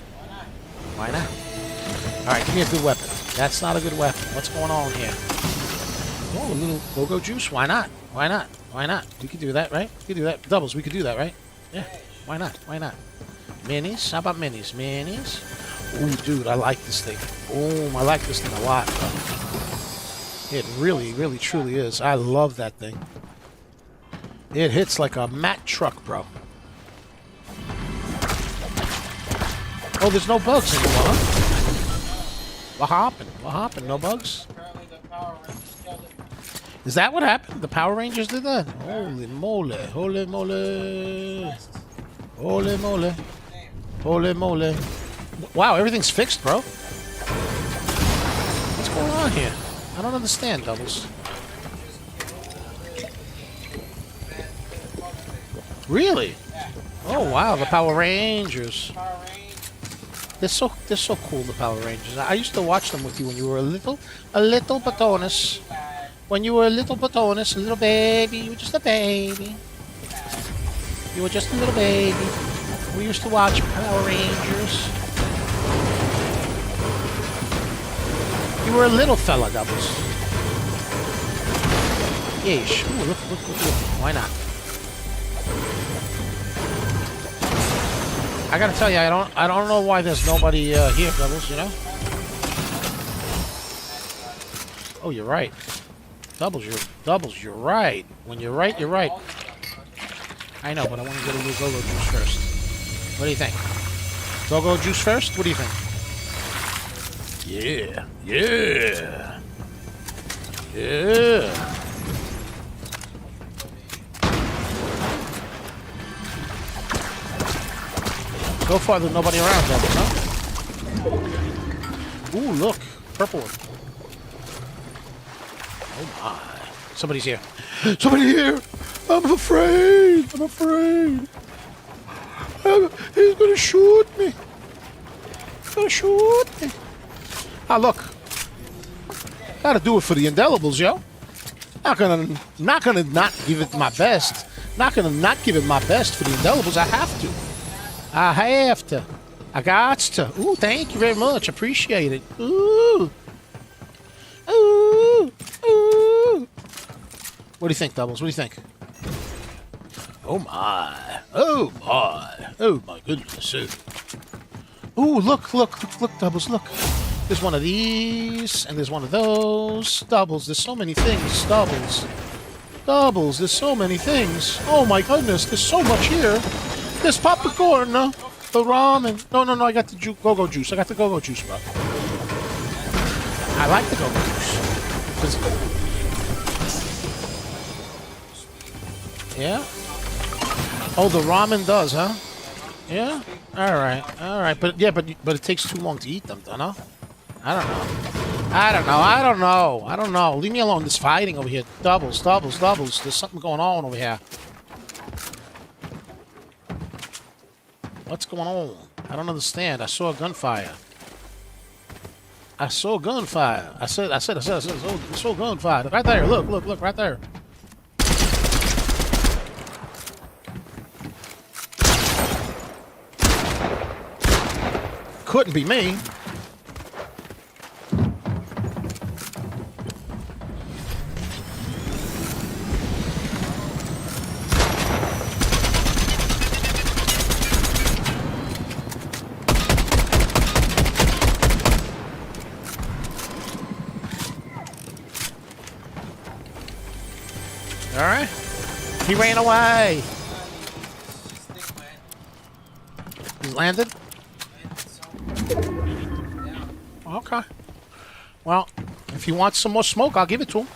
All right, give me a good weapon. That's not a good weapon. What's going on here? Oh, a little go-go juice. Why not? We could do that, right? We could do that. Doubles, we could do that, right? Yeah. Why not? Minis? How about minis? Ooh, dude, I like this thing. Boom, I like this thing a lot, bro. It really, truly is. I love that thing. It hits like a Mack truck, bro. Oh, there's no bugs anymore, huh? What happened? No bugs? Is that what happened? The Power Rangers did that? Holy moly. Wow, everything's fixed, bro. What's going on here? I don't understand, doubles. Really? Oh, wow, the Power Rangers. They're so cool, the Power Rangers. I used to watch them with you when you were a little batonis. When you were a little batonis, a little baby, you were just a baby. You were just a little baby. We used to watch Power Rangers. You were a little fella, doubles. Yeesh. Ooh, look. Why not? I gotta tell you, I don't know why there's nobody here, doubles. You know? Oh, you're right. Doubles, you're right. When you're right, you're right. I know, but I want to get a little go-go juice first. What do you think? Go-go juice first? What do you think? Yeah. So far, there's nobody around, Doubles, huh? Ooh, look. Purple one. Oh, my. Somebody's here. Somebody here! I'm afraid! I'm afraid! He's gonna shoot me! He's gonna shoot me! Ah, look. Gotta do it for the indelibles, yo. Not gonna not give it my best. Not gonna not give it my best for the indelibles. I have to. I have to. I got to. Ooh, thank you very much. Appreciate it. Ooh. Ooh. Ooh. What do you think, Doubles? What do you think? Oh my. Oh my. Oh my goodness. Ooh, look, Doubles, look. There's one of these, and there's one of those. Doubles, there's so many things. Doubles. Doubles, there's so many things. Oh my goodness, there's so much here. There's popcorn, the ramen. No, I got the go-go juice. I got the go-go juice, bro. I like the go-go juice. Yeah? Oh, the ramen does, huh? Yeah? Alright. But it takes too long to eat them, don't it? I don't know. Leave me alone. There's fighting over here. Doubles. There's something going on over here. What's going on? I don't understand. I saw a gunfire. I saw gunfire. I saw gunfire. Right there. Look, right there. Couldn't be me. All right. He ran away. He's landed? Okay. Well, if he wants some more smoke, I'll give it to him.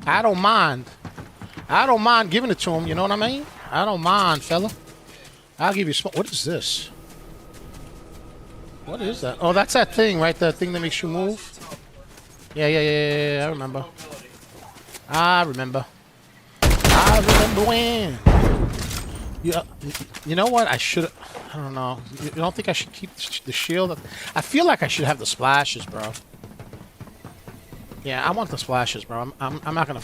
I don't mind. I don't mind giving it to him, you know what I mean? I don't mind, fella. I'll give you smoke. What is this? What is that? Oh, that's that thing, right? That thing that makes you move? Yeah, I remember. I remember when. Yeah, you know what? I should. I don't know. You don't think I should keep the shield? I feel like I should have the splashes, bro. Yeah, I want the splashes, bro. I'm not gonna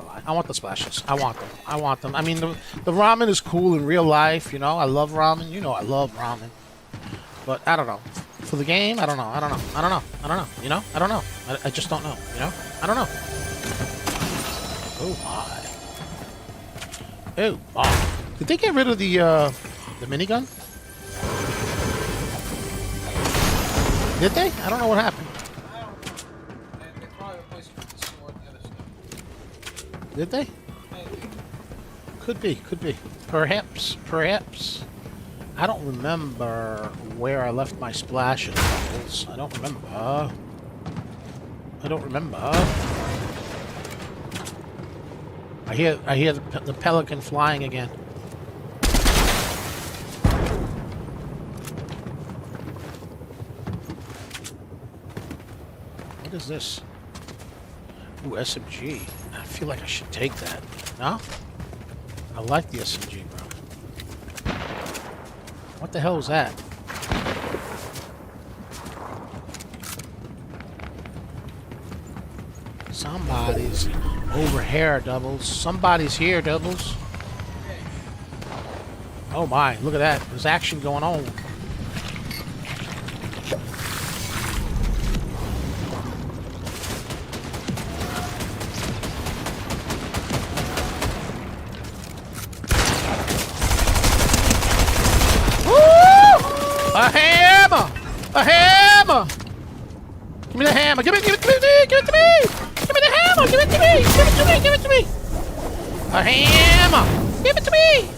lie. I want the splashes. I want them. I mean, the ramen is cool in real life. You know, I love ramen. You know, I love ramen. But I don't know. For the game, I don't know. You know, I don't know. I just don't know. You know, I don't know. Oh my. Oh my. Did they get rid of the minigun? Did they? I don't know what happened. They probably replaced it with the sword and the other stuff. Did they? Maybe. Could be. Perhaps. I don't remember where I left my splashes. I don't remember. I hear the pelican flying again. What is this? Ooh, SMG. I feel like I should take that. No? I like the SMG, bro. What the hell is that? Somebody's over here, Doubles. Somebody's here, Doubles. Oh my, look at that. There's action going on. A hammer! A hammer! Give me the hammer! Give it to me! Give it to me! Give me the hammer! Give it to me! Give it to me! A hammer! Give it to me!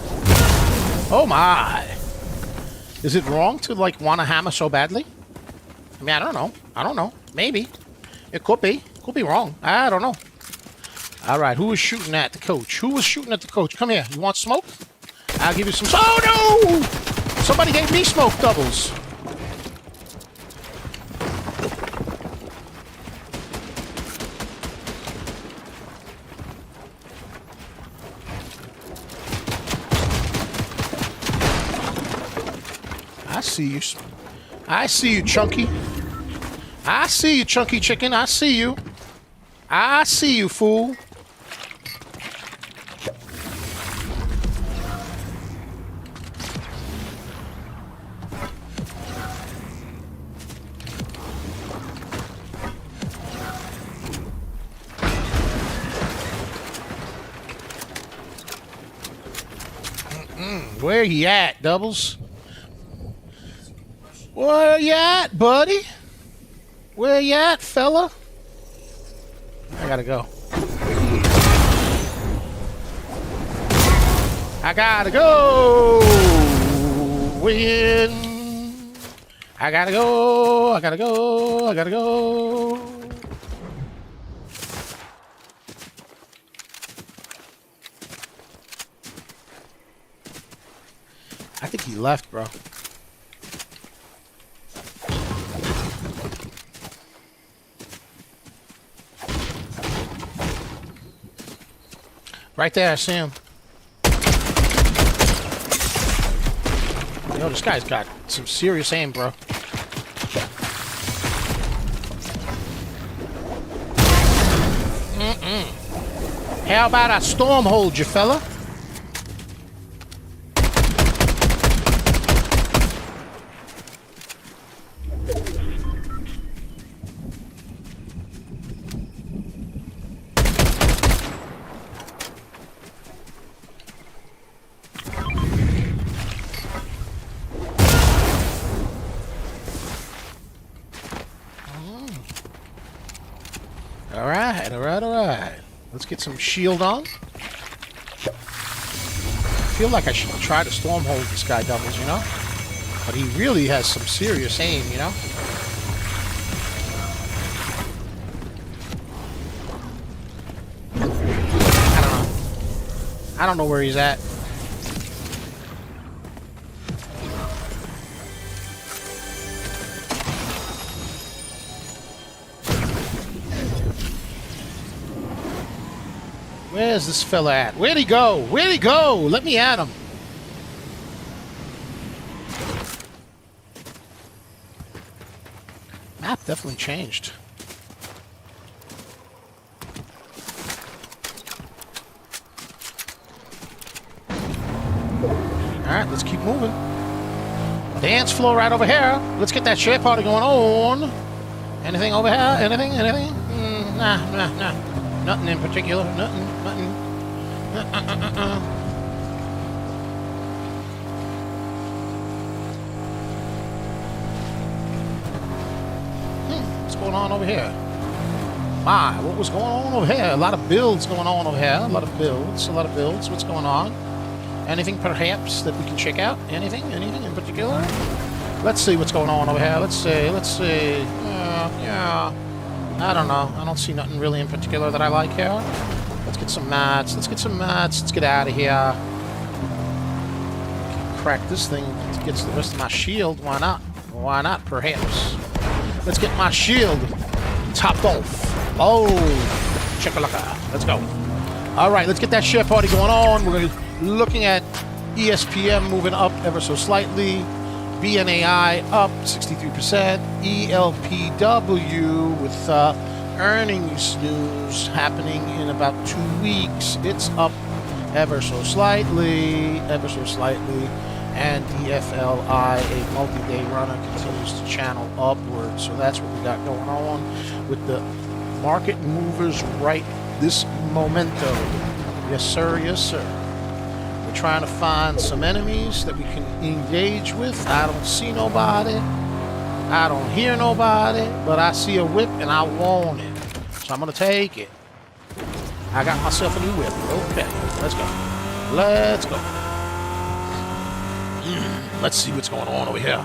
Oh my! Is it wrong to like want a hammer so badly? I mean, I don't know. Maybe. It could be. Could be wrong. I don't know. All right, who was shooting at the coach? Who was shooting at the coach? Come here. You want smoke? I'll give you some. Oh no! somebody gave me smoke doubles. I see you. I see you, Chunky. I see you, Chunky Chicken. I see you. I see you, fool. Where you at, Doubles? Where you at, buddy? Where you at, fella? I gotta go. I gotta go. Win. I gotta go. I gotta go. I gotta go. I think he left, bro. Right there, I see him. Yo, this guy's got some serious aim, bro. How about I storm hold you, fella? Alright. Let's get some shield on. I feel like I should try to storm hold this guy, Doubles, you know? But he really has some serious aim, you know? I don't know. I don't know where he's at. Where's this fella at? Where'd he go? Where'd he go? Let me at him. Map definitely changed. Alright, let's keep moving. Dance floor right over here. Let's get that share party going on. Anything over here? Anything? Nah. Nothing in particular. Nothing. What's going on over here? My, what was going on over here? A lot of builds going on over here. A lot of builds. What's going on? Anything perhaps that we can check out? Anything in particular? Let's see what's going on over here. Let's see. Yeah. I don't know. I don't see nothing really in particular that I like here. Let's get some mats. Let's get out of here. Crack this thing to get the rest of my shield. Why not? Why not, perhaps? Let's get my shield topped off. Oh, chakalaka. Let's go. All right, let's get that share party going on. We're looking at ESPM moving up ever so slightly. BNAI up 63%. ELPW with earnings news happening in about 2 weeks. It's up ever so slightly. And DFLI, a multi-day runner, continues to channel upward. So that's what we got going on with the market movers right this momento. Yes, sir. We're trying to find some enemies that we can engage with. I don't see nobody. I don't hear nobody. But I see a whip and I want it. So I'm going to take it. I got myself a new whip. Okay, let's go. Let's see what's going on over here.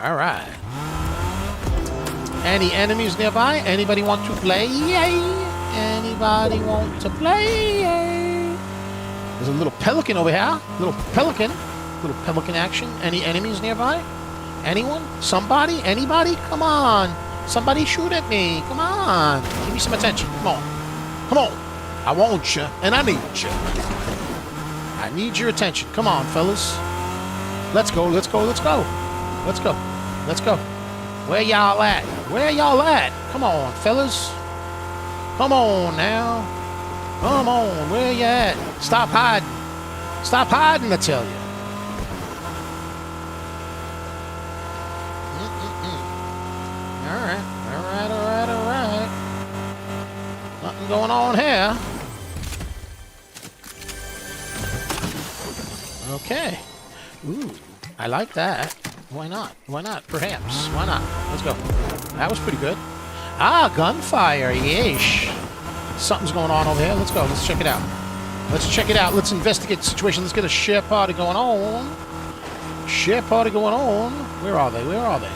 All right. Any enemies nearby? Anybody want to play? Yay! Anybody want to play? Yay! There's a little pelican over here. Little pelican action. Any enemies nearby? Anyone? Somebody? Anybody? Come on. Somebody shoot at me. Come on. Give me some attention. Come on. Come on. I want you, and I need you. I need your attention. Come on, fellas. Let's go, let's go, let's go. Let's go. Let's go. Where y'all at? Where y'all at? Come on, fellas. Come on now. Come on. Where you at? Stop hiding. Stop hiding, I tell you. All right. All right, all right, all right. Nothing going on here. Okay. Ooh, I like that. Why not? Why not? Perhaps. Why not? Let's go. That was pretty good. Ah, gunfire. Yeesh. Something's going on over here. Let's go. Let's check it out. Let's check it out. Let's investigate the situation. Let's get a share party going on. Share party going on. Where are they? Where are they?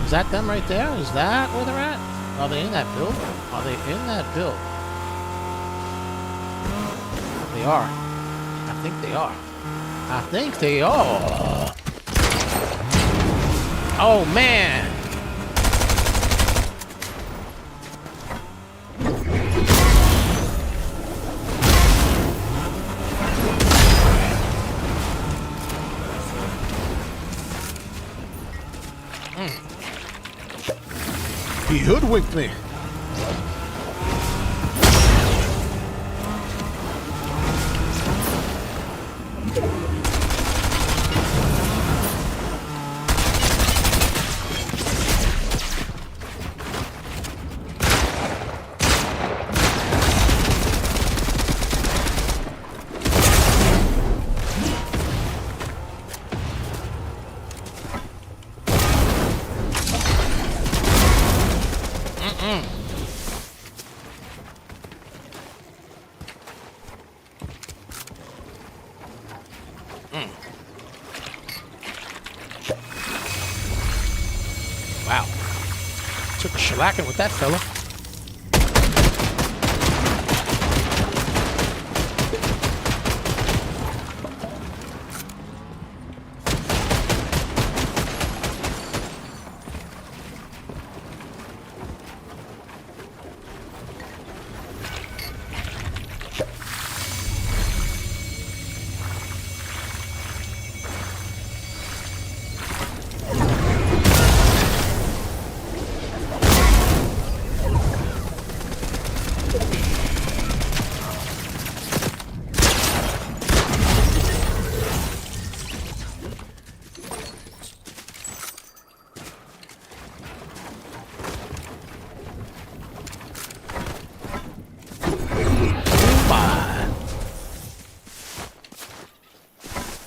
Is that them right there? Is that where they're at? Are they in that build? Are they in that build? They are. I think they are. I think they are. Oh, man. He hoodwinked me. Wow. Took a shellacking with that fella.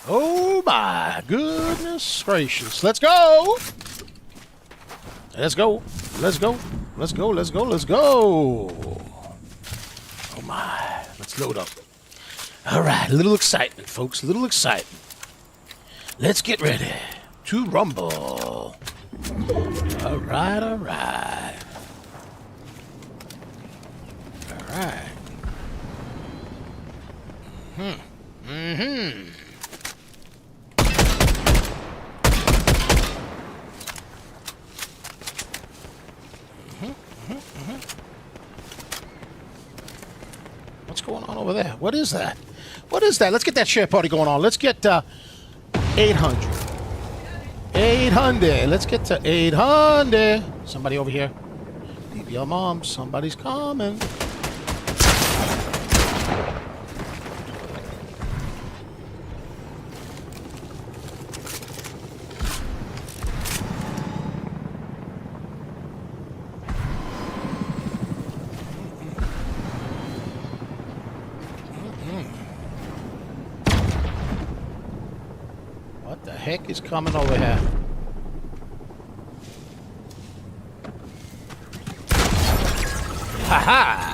Oh my goodness gracious. Let's go. Let's go. Let's go. Let's go. Let's go. Let's go. Oh my. Let's load up. All right. A little excitement, folks. A little excitement. Let's get ready to rumble. All right. All right. All right. Mm-hmm. What's going on over there? What is that? What is that? Let's get that share party going on. Let's get 800. 800. Let's get to 800. Somebody over here. Leave your mom. Somebody's coming. What the heck is coming over here? Ha ha!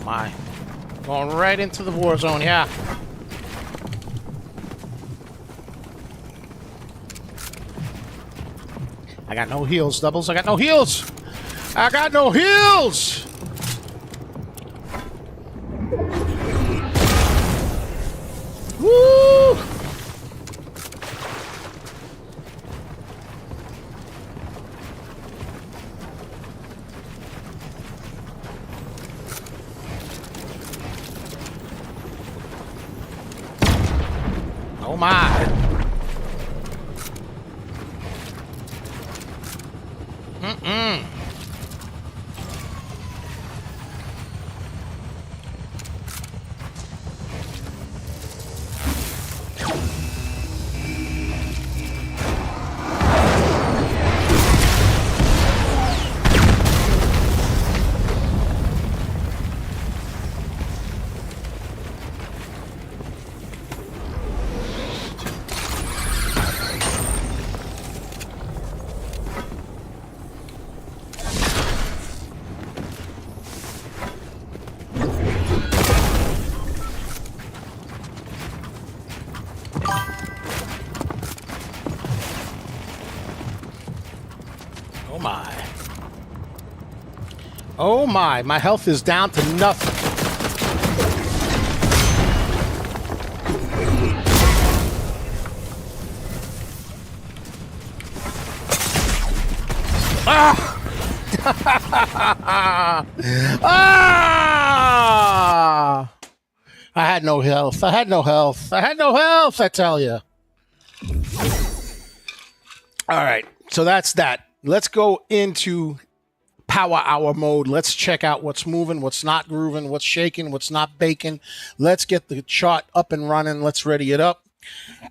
my. Going right into the war zone, yeah. I got no heals, doubles. I got no heals. I got no heals. Woo! Oh my. Oh my. Oh my health is down to nothing. Ah! Ah! I had no health. I had no health. I had no health, I tell you. All right, so that's that. Let's go into power hour mode. Let's check out what's moving, what's not grooving, what's shaking, what's not baking. Let's get the chart up and running. Let's ready it up.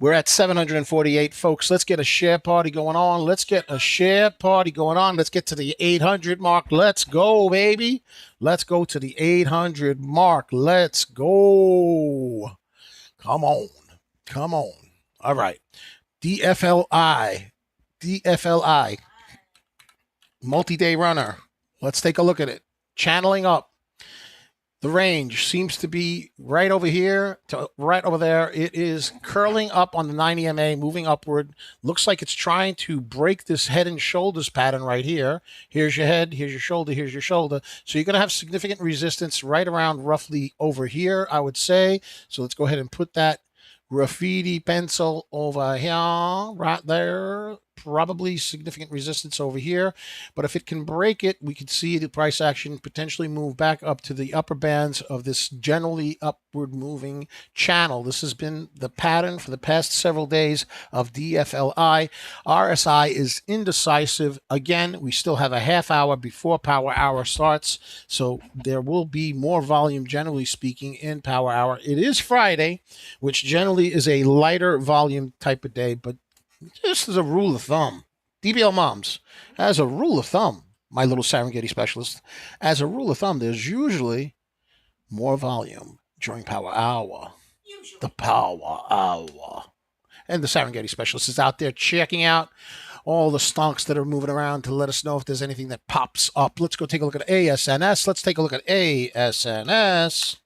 We're at 748, folks. Let's get a share party going on. Let's get a share party going on. Let's get to the 800 mark. Let's go, baby. Let's go to the 800 mark. Let's go. Come on. Come on. All right. DFLI. Multi-day runner. Let's take a look at it. Channeling up. The range seems to be right over here to right over there. It is curling up on the 90 MA, moving upward. Looks like it's trying to break this head and shoulders pattern right here. Here's your head, here's your shoulder, here's your shoulder. So you're going to have significant resistance right around roughly over here, I would say. So let's go ahead and put that graffiti pencil over here, right there. Probably significant resistance over here, but if it can break it, we could see the price action potentially move back up to the upper bands of this generally upward moving channel. This has been the pattern for the past several days of DFLI. RSI is indecisive. Again, we still have a half hour before power hour starts, so there will be more volume, generally speaking, in power hour. It is Friday, which generally is a lighter volume type of day, but just as a rule of thumb, DBL moms, as a rule of thumb, my little Serengeti specialist, as a rule of thumb, there's usually more volume during power hour. The power hour. And the Serengeti specialist is out there checking out all the stonks that are moving around to let us know if there's anything that pops up. Let's go take a look at ASNS. Let's take a look at ASNS.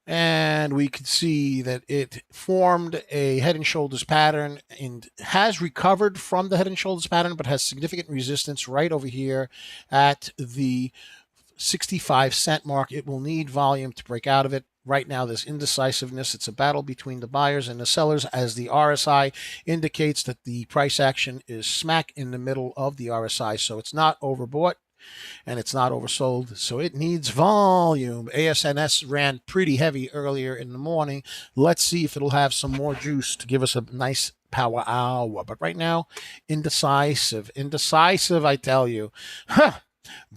And we could see that it formed a head and shoulders pattern and has recovered from the head and shoulders pattern, but has significant resistance right over here at the 65-cent mark. It will need volume to break out of it. Right now, there's indecisiveness. It's a battle between the buyers and the sellers, as the RSI indicates that the price action is smack in the middle of the RSI. So it's not overbought and it's not oversold, so it needs volume. ASNS ran pretty heavy earlier in the morning. Let's see if it'll have some more juice to give us a nice power hour. But right now, indecisive, I tell you. Huh.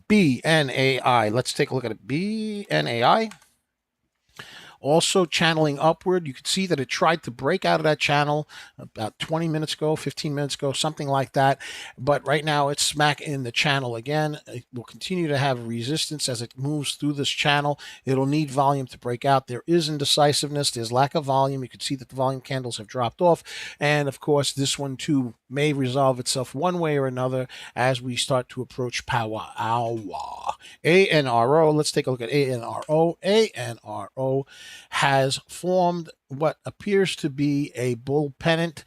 BNAI. Let's take a look at it. BNAI. also channeling upward. You could see that it tried to break out of that channel about 20 minutes ago, 15 minutes ago, something like that. But right now it's smack in the channel again. It will continue to have resistance as it moves through this channel. It'll need volume to break out. There is indecisiveness. There's lack of volume. You can see that the volume candles have dropped off. And of course, this one too may resolve itself one way or another as we start to approach power hour. ANRO, let's take a look at ANRO. ANRO has formed what appears to be a bull pennant.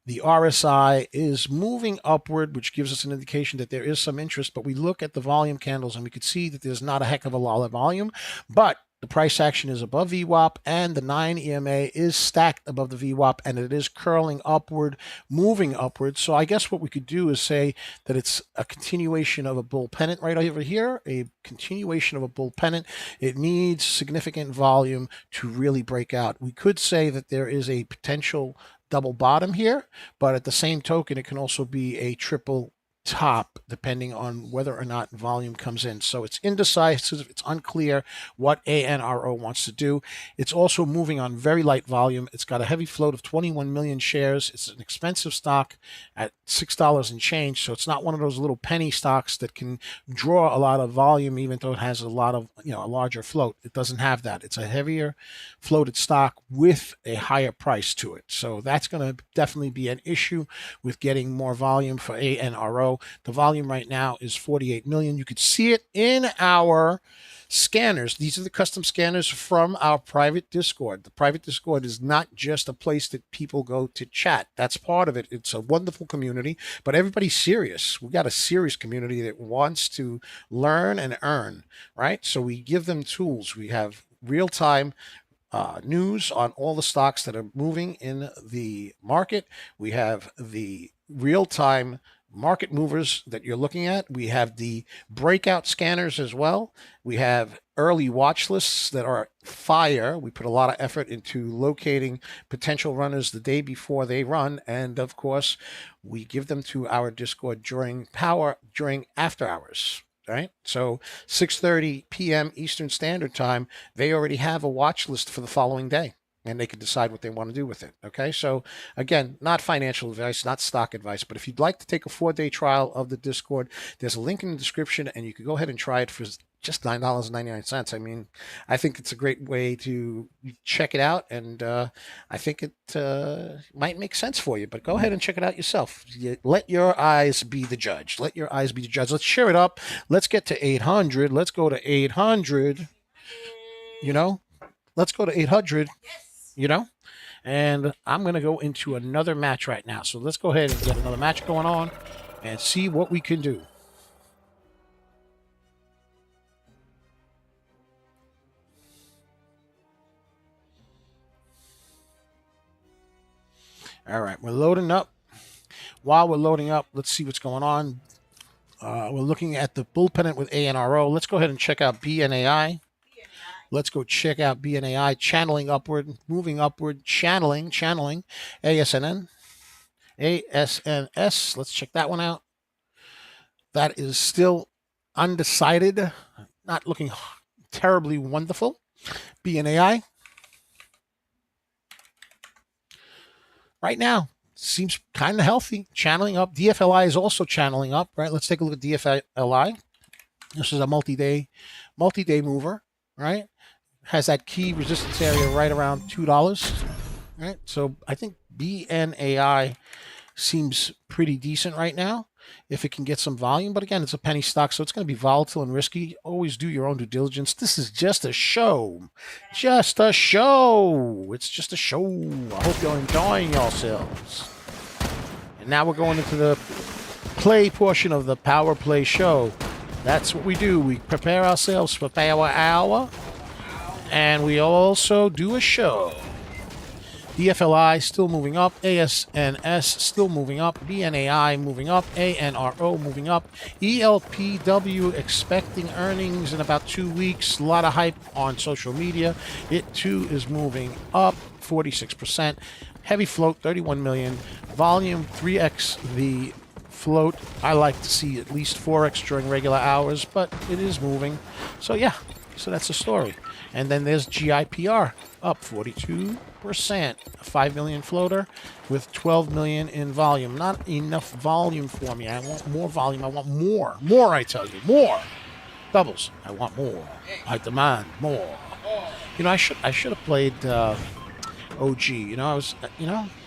The RSI is moving upward, which gives us an indication that there is some interest, but we look at the volume candles and we can see that there's not a heck of a lot of volume, but the price action is above VWAP and the 9 EMA is stacked above the VWAP and it is curling upward, moving upward. So I guess what we could do is say that it's a continuation of a bull pennant right over here, a continuation of a bull pennant. It needs significant volume to really break out. We could say that there is a potential double bottom here, but at the same token, it can also be a triple top depending on whether or not volume comes in. So it's indecisive, it's unclear what ANRO wants to do. It's also moving on very light volume. It's got a heavy float of 21 million shares. It's an expensive stock at $6 and change, so it's not one of those little penny stocks that can draw a lot of volume even though it has a lot of, a larger float. It doesn't have that. It's a heavier floated stock with a higher price to it. So that's going to definitely be an issue with getting more volume for ANRO. The volume right now is 48 million. You could see it in our scanners. These are the custom scanners from our private Discord. The private Discord is not just a place that people go to chat. That's part of it. It's a wonderful community, but everybody's serious. We got a serious community that wants to learn and earn, right? So we give them tools. We have real-time news on all the stocks that are moving in the market. We have the real-time market movers that you're looking at. We have the breakout scanners as well. We have early watch lists that are fire. We put a lot of effort into locating potential runners the day before they run. And of course, we give them to our Discord during after hours. Right? So 6:30 p.m. Eastern Standard Time, they already have a watch list for the following day. And they can decide what they want to do with it. Okay, so again, not financial advice, not stock advice, but if you'd like to take a 4-day trial of the Discord, there's a link in the description and you can go ahead and try it for just $9.99. I mean, I think it's a great way to check it out, and I think it might make sense for you, but go ahead and check it out yourself. Let your eyes be the judge. Let your eyes be the judge. Let's share it up. Let's get to 800. Let's go to 800. Let's go to 800. And I'm going to go into another match right now. So let's go ahead and get another match going on and see what we can do. All right, we're loading up. While we're loading up, let's see what's going on. We're looking at the bull pennant with ANRO. Let's go ahead and check out BNAI. Let's go check out BNAI, channeling upward, moving upward, channeling, ASNS. Let's check that one out. That is still undecided, not looking terribly wonderful. BNAI. Right now, seems kind of healthy, channeling up. DFLI is also channeling up, right? Let's take a look at DFLI. This is a multi-day mover, right? Has that key resistance area right around $2, right? So I think BNAI seems pretty decent right now if it can get some volume. But again, it's a penny stock, so it's going to be volatile and risky. Always do your own due diligence. This is just a show. Just a show. It's just a show. I hope you're enjoying yourselves. And now we're going into the play portion of the Power Play show. That's what we do. We prepare ourselves for Power Hour. And we also do a show. DFLI still moving up. ASNS still moving up. BNAI moving up. ANRO moving up. ELPW expecting earnings in about 2 weeks. A lot of hype on social media. It too is moving up 46%. Heavy float 31 million. Volume 3x the float. I like to see at least 4x during regular hours, but it is moving. So yeah. So that's the story. And then there's GIPR up 42%. 5 million floater with 12 million in volume. Not enough volume for me. I want more volume. I want more. More, I tell you. More. Doubles. I want more. I demand more. You know, I should have played OG. You know,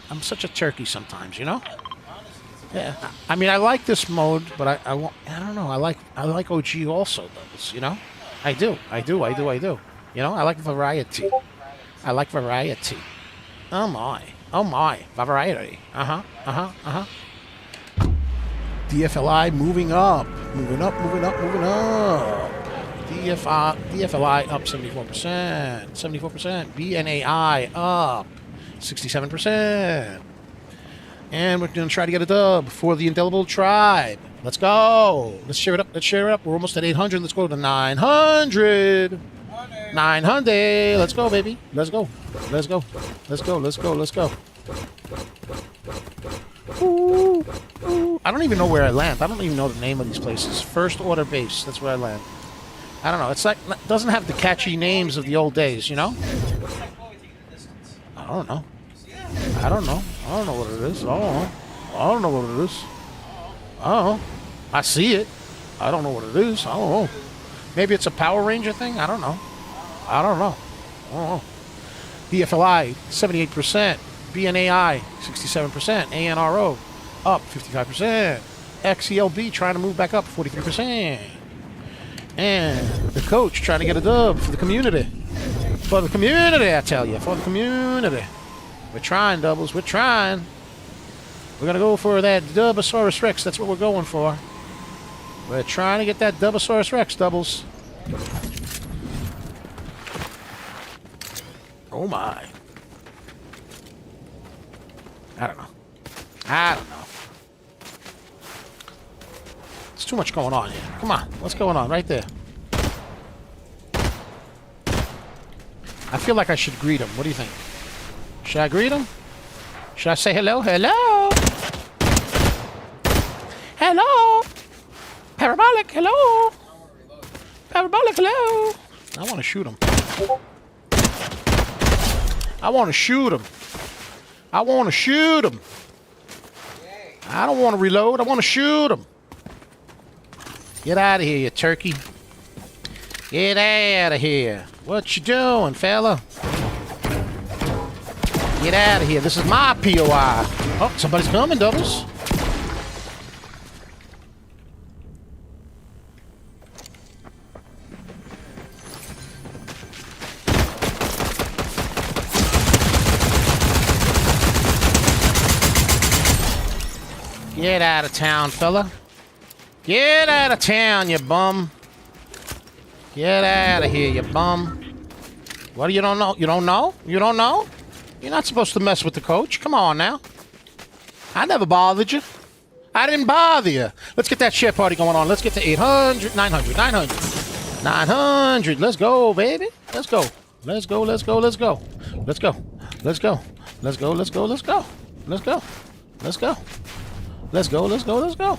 I'm such a turkey sometimes, you know? Yeah. I mean, I like this mode, but I don't know. I like OG also, doubles, you know? I do. You know, I like variety. I like variety. Oh my, variety. DFLI moving up. DFLI up 74%. 74%. BNAI up 67%. And we're going to try to get a dub for the Indelible Tribe. Let's go. Let's share it up. We're almost at 800. Let's go to 900. 900. Let's go, baby. Let's go. Ooh. I don't even know where I land. I don't even know the name of these places. First order base. That's where I land. I don't know. It's like, it doesn't have the catchy names of the old days, you know? I don't know. I don't know what it is. I don't know what it is. I see it. I don't know what it is. I don't know. Maybe it's a Power Ranger thing? I don't know. DFLI, 78%. BNAI, 67%. ANRO, up 55%. XELB trying to move back up, 43%. And the coach trying to get a dub for the community. For the community, I tell you. For the community. We're trying, doubles. We're trying. We're going to go for that Dubosaurus Rex. That's what we're going for. We're trying to get that Dubosaurus Rex, doubles. Oh, my. I don't know. There's too much going on here. Come on. What's going on right there? I feel like I should greet him. What do you think? Should I greet him? Should I say hello? Hello? Hello? Parabolic, hello? Parabolic, hello? I want to shoot him. I don't want to reload. I want to shoot him. Get out of here, you turkey. Get out of here. What you doing, fella? Get out of here. This is my POI. Oh, somebody's coming, doubles. Get out of town, fella. Get out of town, you bum. Get out of here, you bum. What, you don't know? You don't know? You don't know? You're not supposed to mess with the coach. Come on now. I never bothered you. I didn't bother you. Let's get that share party going on. Let's get to 800, 900, 900. 900. Let's go, baby. Let's go. Let's go, let's go, let's go. Let's go. Let's go. Let's go, let's go, let's go. Let's go. Let's go. Let's go, let's go, let's go.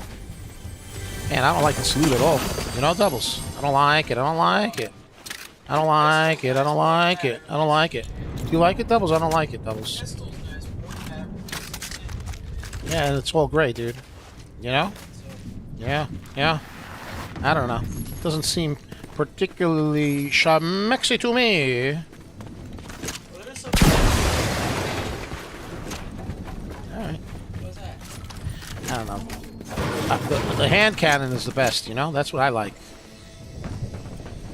Man, I don't like the salute at all. You know, doubles. I don't like it. I don't like it. I don't like it. I don't like it. I don't like it. Do you like it, doubles? I don't like it, doubles. Yeah, it's all gray, dude. You know? Yeah, yeah. I don't know. Doesn't seem particularly schmexy to me. Alright. I don't know. The hand cannon is the best, you know? That's what I like.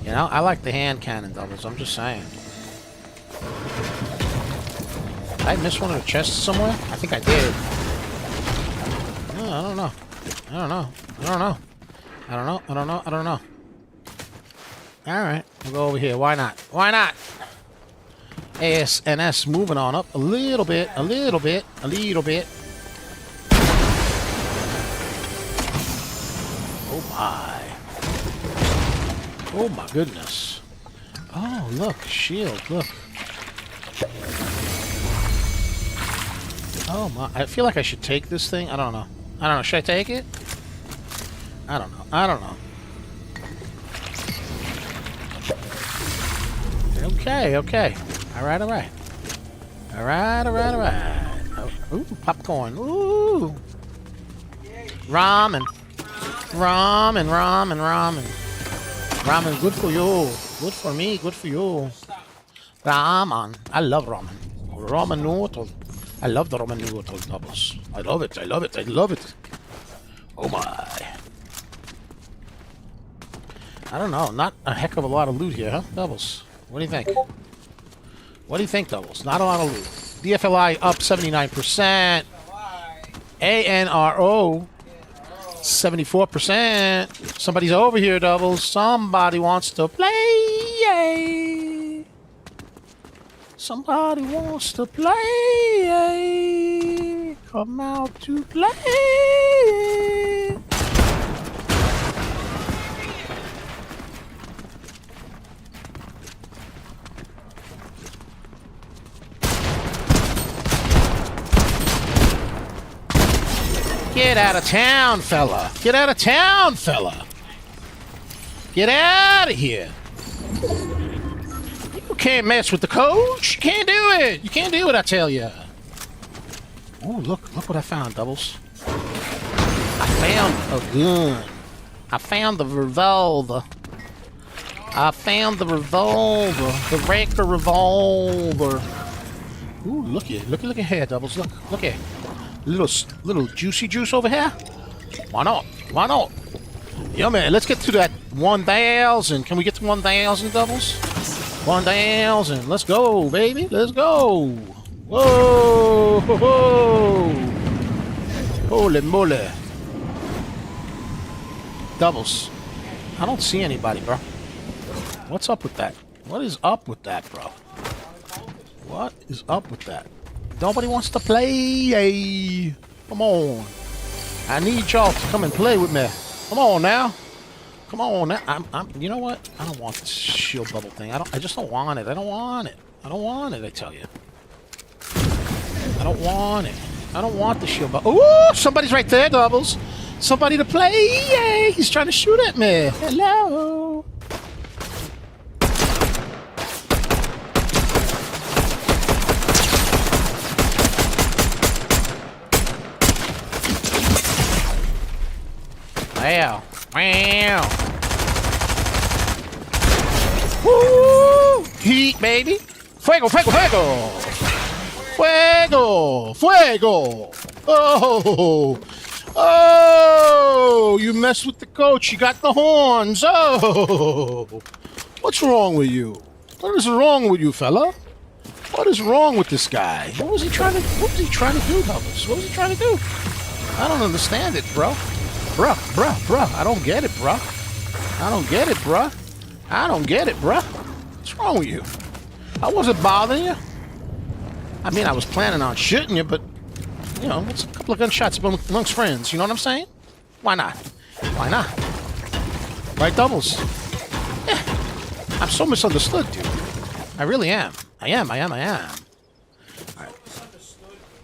You know? I like the hand cannon, doubles. I'm just saying. Did I miss one of the chests somewhere? I think I did. No, I don't know. I don't know. I don't know. I don't know. I don't know. I don't know. Alright. We'll go over here. Why not? Why not? ASNS moving on up a little bit. A little bit. A little bit. Oh my. Oh my goodness. Oh, look. Shield. Look. Oh my. I feel like I should take this thing. I don't know. I don't know. Should I take it? I don't know. I don't know. Okay, okay. All right, all right. All right, all right, all right. Oh, ooh, popcorn. Ooh. Ramen. Ramen, ramen, ramen. Ramen, good for you. Good for me, good for you. Ramen. I love ramen. Ramen noodle. I love the ramen noodle doubles. I love it, I love it, I love it. Oh my. I don't know. Not a heck of a lot of loot here, huh? Doubles. What do you think? What do you think, Doubles? Not a lot of loot. DFLI up 79%. ANRO 74%. Somebody's over here, Doubles. Somebody wants to play. Somebody wants to play. Come out to play. Get out of town, fella. Get out of town, fella. Get out of here. You can't mess with the coach. You can't do it. You can't do it, I tell you. Oh, look what I found, Doubles. I found a gun. I found the revolver. I found the revolver. The Raker revolver. Ooh, look here, Doubles. Look here. Little juicy juice over here. Why not? Why not? Yeah, man. Let's get to that 1,000. Can we get to 1,000, Doubles? 1,000. Let's go, baby. Let's go. Whoa! Ho, ho. Holy moly! Doubles. I don't see anybody, bro. What's up with that? What is up with that, bro? What is up with that? Nobody wants to play. Come on. I need y'all to come and play with me. Come on now. Come on now. You know what? I don't want this shield bubble thing. I just don't want it. I don't want it. I don't want it, I tell you. I don't want it. I don't want the shield bubble. Ooh, somebody's right there, Doubles. Somebody to play. Yay. He's trying to shoot at me. Hello. Wow. Wow. Woo! Heat, baby. Fuego, fuego, fuego. Fuego. Fuego. Oh. Oh. You messed with the coach. You got the horns. Oh. What's wrong with you? What is wrong with you, fella? What is wrong with this guy? What was he trying to do, Doubles? What was he trying to do? I don't understand it, bro. Bruh. I don't get it, bruh. I don't get it, bruh. I don't get it, bruh. What's wrong with you? I wasn't bothering you. I mean, I was planning on shooting you, but, you know, it's a couple of gunshots amongst friends. You know what I'm saying? Why not? Why not? Right, Doubles? Yeah. I'm so misunderstood, dude. I really am. I am. All right.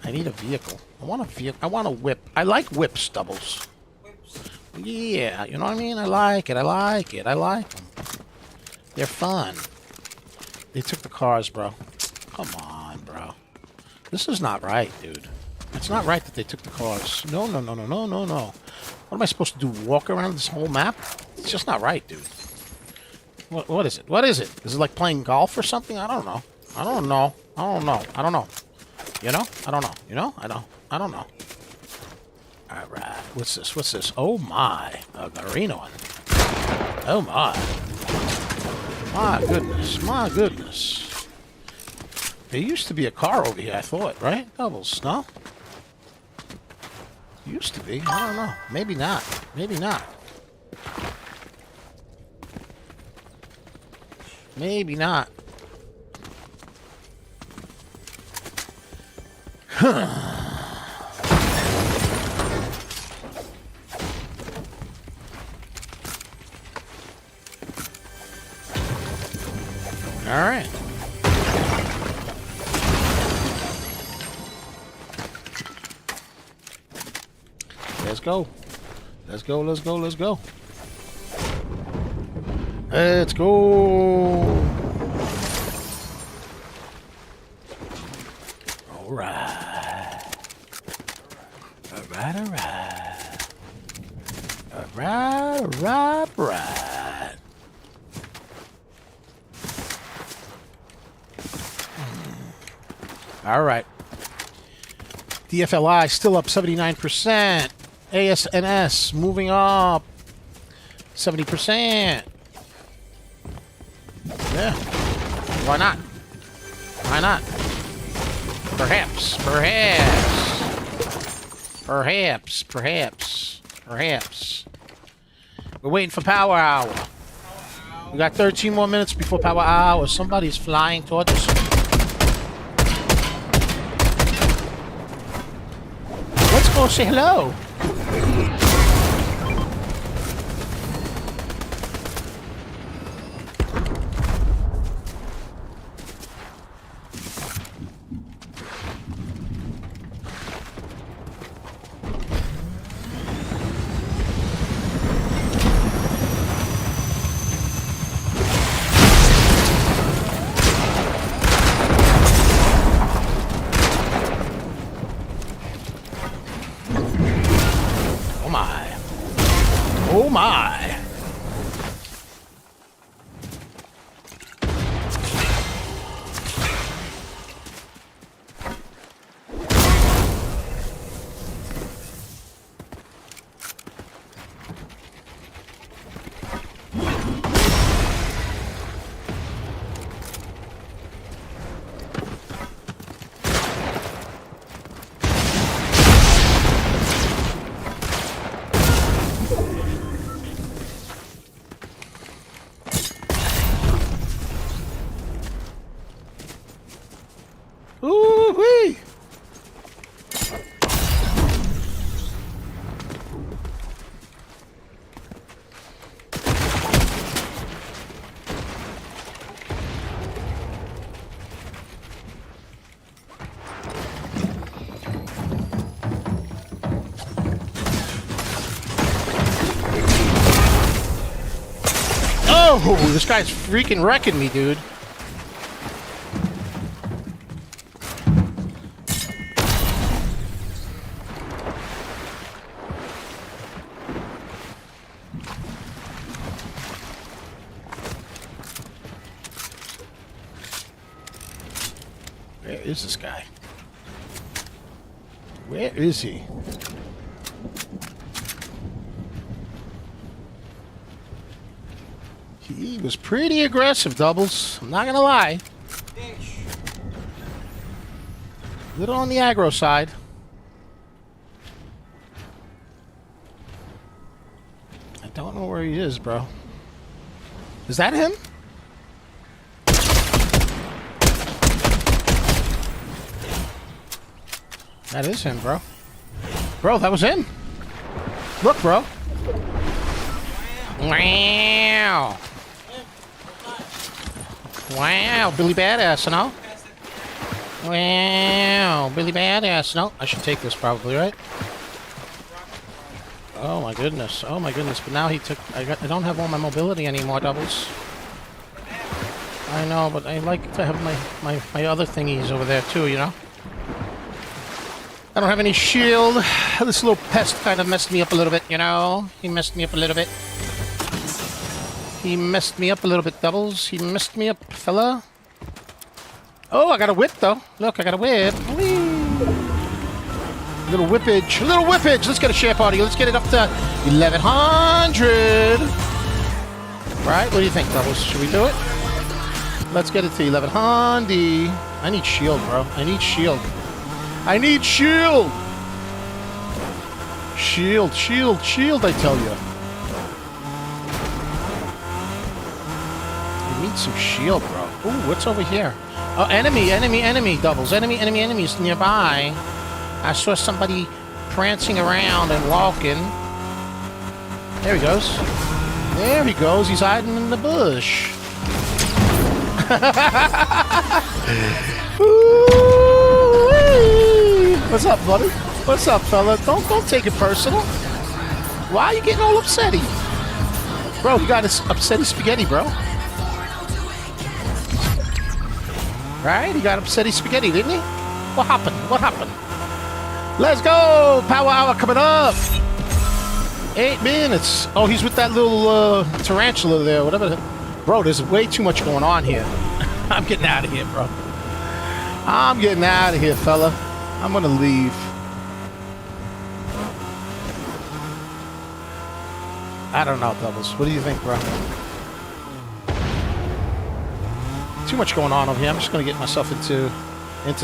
I need a vehicle. I want a vehicle. I want a whip. I like whips, Doubles. Yeah, you know what I mean? I like it. I like them. They're fun. They took the cars, bro. Come on, bro. This is not right, dude. It's not right that they took the cars. No. What am I supposed to do? Walk around this whole map? It's just not right, dude. What is it? What is it? Is it like playing golf or something? I don't know. You know? I don't know. You know? I don't know. Alright, what's this? Oh my, a green one. Oh my. My goodness. There used to be a car over here, I thought, right? Doubles, no? Used to be, I don't know. Maybe not. Huh. All right. Let's go. Let's go. Alright, alright. Alright, alright, alright. Alright. DFLI still up 79%. ASNS moving up 70%. Yeah. Why not? Why not? Perhaps. We're waiting for Power Hour. We got 13 more minutes before Power Hour. Somebody's flying towards us. Let's go say hello. Oh my! Ooh-wee! Oh, this guy's freaking wrecking me, dude. Where is this guy? Where is he? He was pretty aggressive, Doubles. I'm not gonna lie. Little on the aggro side. I don't know where he is, bro. Is that him? That is him, bro. Bro, that was him. Look, bro. Wow. Wow, Billy Badass, no? Wow, Billy Badass. No, I should take this probably, right? Oh my goodness. Oh my goodness. But now he took... I don't have all my mobility anymore, Doubles. I know, but I like to have my other thingies over there too, you know? I don't have any shield. This little pest kind of messed me up a little bit, you know? He messed me up a little bit. He messed me up a little bit, Doubles. He messed me up, fella. Oh, I got a whip, though. Look, I got a whip. Whee! Little whippage. Little whippage. Let's get a share party. Let's get it up to 1100. Right? What do you think, Doubles? Should we do it? Let's get it to 1100. I need shield, bro. I need shield. I need shield! Shield, shield, shield, I tell you. I need some shield, bro. Ooh, what's over here? Oh, enemy, Doubles. Enemies nearby. I saw somebody prancing around and walking. There he goes. There he goes. He's hiding in the bush. What's up, buddy? What's up, fella? Don't take it personal. Why are you getting all upsetty? Bro, he got his upsetty spaghetti, bro. Right? He got upsetty spaghetti, didn't he? What happened? What happened? Let's go! Power hour coming up. 8 minutes. Oh, he's with that little tarantula there, whatever. Bro, there's way too much going on here. I'm getting out of here, bro. I'm getting out of here, fella. I'm gonna leave. I don't know, Doubles. What do you think, bro? Too much going on over here. I'm just gonna get myself into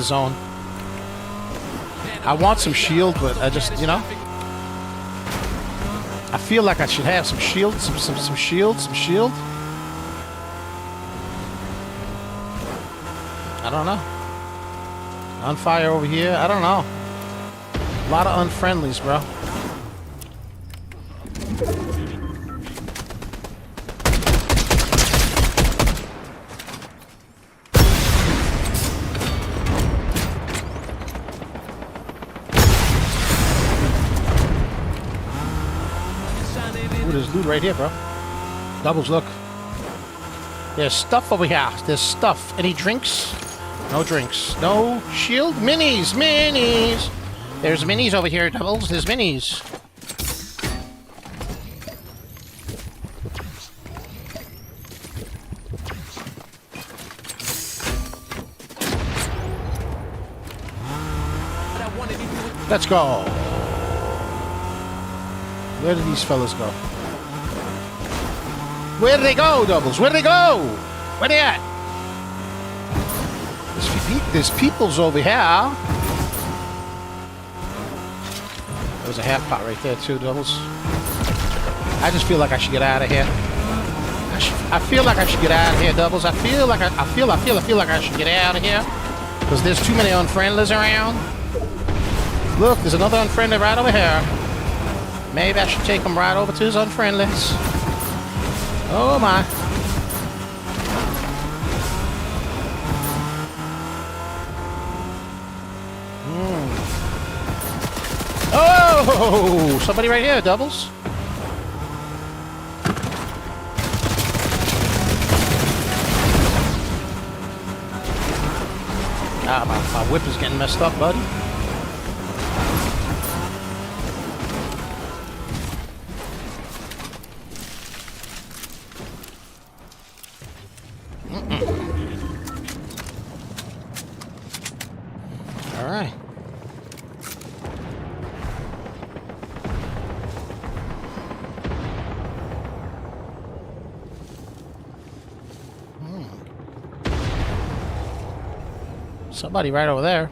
zone. I want some shield, but I just, you know, I feel like I should have some shield, some shield. I don't know. On fire over here. I don't know. A lot of unfriendlies, bro. Ooh, there's loot right here, bro. Doubles, look. There's stuff over here. There's stuff. Any drinks? No drinks. No shield? Minis! Minis! There's minis over here, Doubles. There's minis. Let's go. Where did these fellas go? Where did they go, Doubles? Where did they go? Where they at? There's peoples over here. There's a half pot right there too, Doubles. I just feel like I should get out of here. I feel like I should get out of here, Doubles. I feel like I feel like I should get out of here. Because there's too many unfriendlies around. Look, there's another unfriendly right over here. Maybe I should take him right over to his unfriendlies. Oh my. Oh, somebody right here, Doubles. Ah, my whip is getting messed up, buddy. All right. Somebody right over there.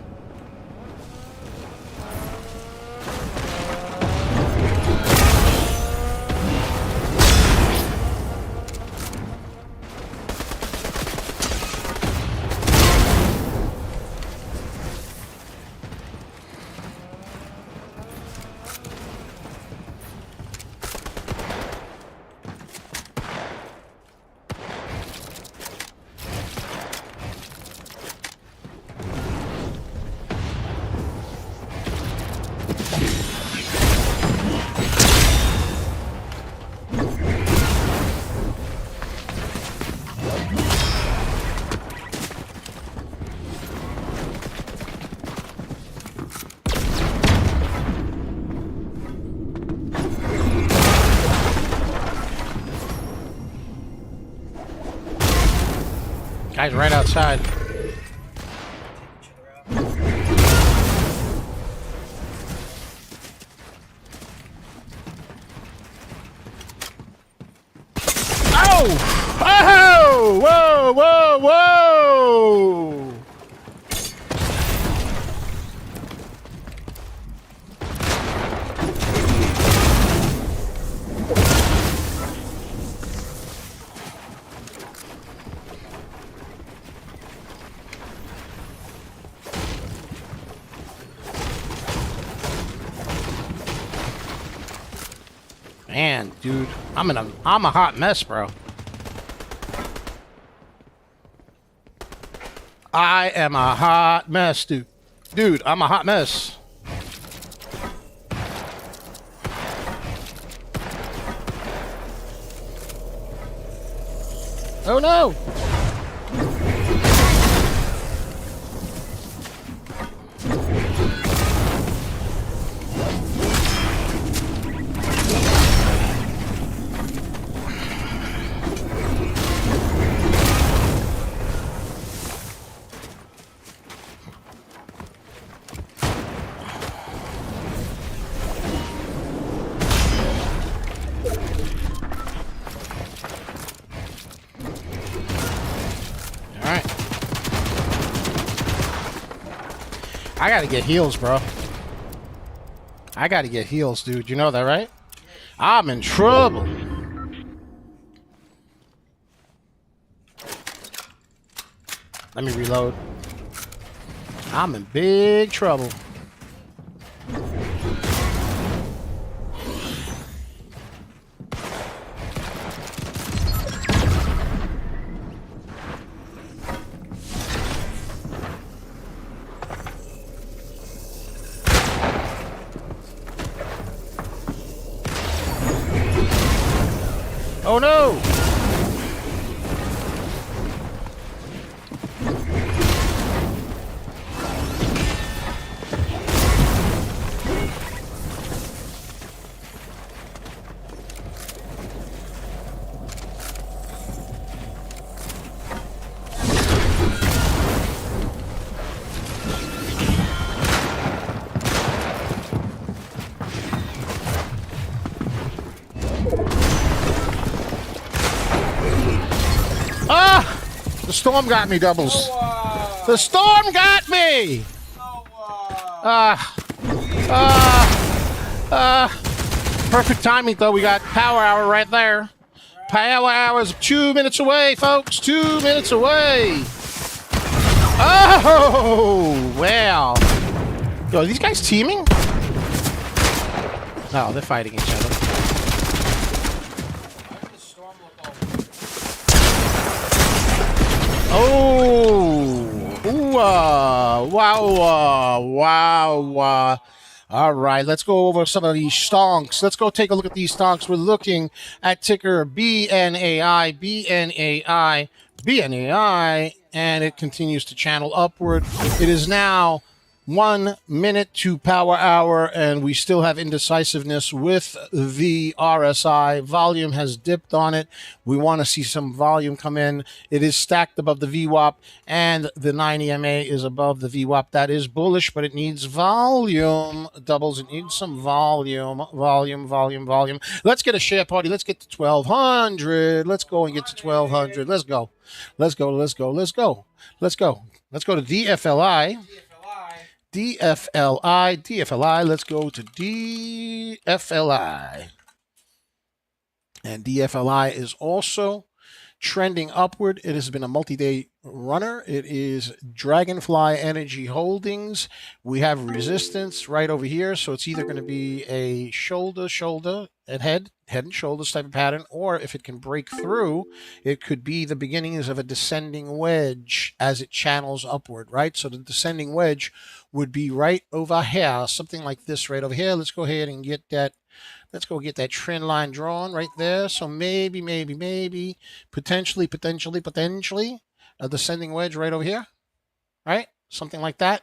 Guy's right outside. Oh! Oh! Whoa! Whoa! Whoa! Man, dude, I'm a hot mess, bro. I am a hot mess, dude. Dude, I'm a hot mess. Oh no! got to get heals, bro. I got to get heals, dude. You know that, right? I'm in trouble. Let me reload. I'm in big trouble. Oh no! Ah! The storm got me, Doubles. The storm got me! Perfect timing, though. We got power hour right there. Power hour is 2 minutes away, folks. 2 minutes away. Oh, wow. Yo, are these guys teaming? No, they're fighting each other. Oh, ooh, wow. All right, let's go over some of these stonks. Let's go take a look at these stonks. We're looking at ticker BNAI, and it continues to channel upward. It is now 1 minute to power hour, and we still have indecisiveness with the RSI. Volume has dipped on it. We want to see some volume come in. It is stacked above the VWAP, and the 9 EMA is above the VWAP. That is bullish, but it needs volume. Doubles, it needs some volume. Volume. Let's get a share party. Let's get to 1,200. Let's go and get to 1,200. Let's go. Let's go to DFLI. DFLI, let's go to DFLI. And DFLI is also trending upward. It has been a multi-day runner. It is Dragonfly Energy Holdings. We have resistance right over here, so it's either going to be a shoulder, and head and shoulders type of pattern, or if it can break through, it could be the beginnings of a descending wedge as it channels upward, right? So the descending wedge would be right over here, something like this right over here. Let's go ahead and get that. Let's go get that trend line drawn right there. So maybe, potentially, a descending wedge right over here, right? Something like that.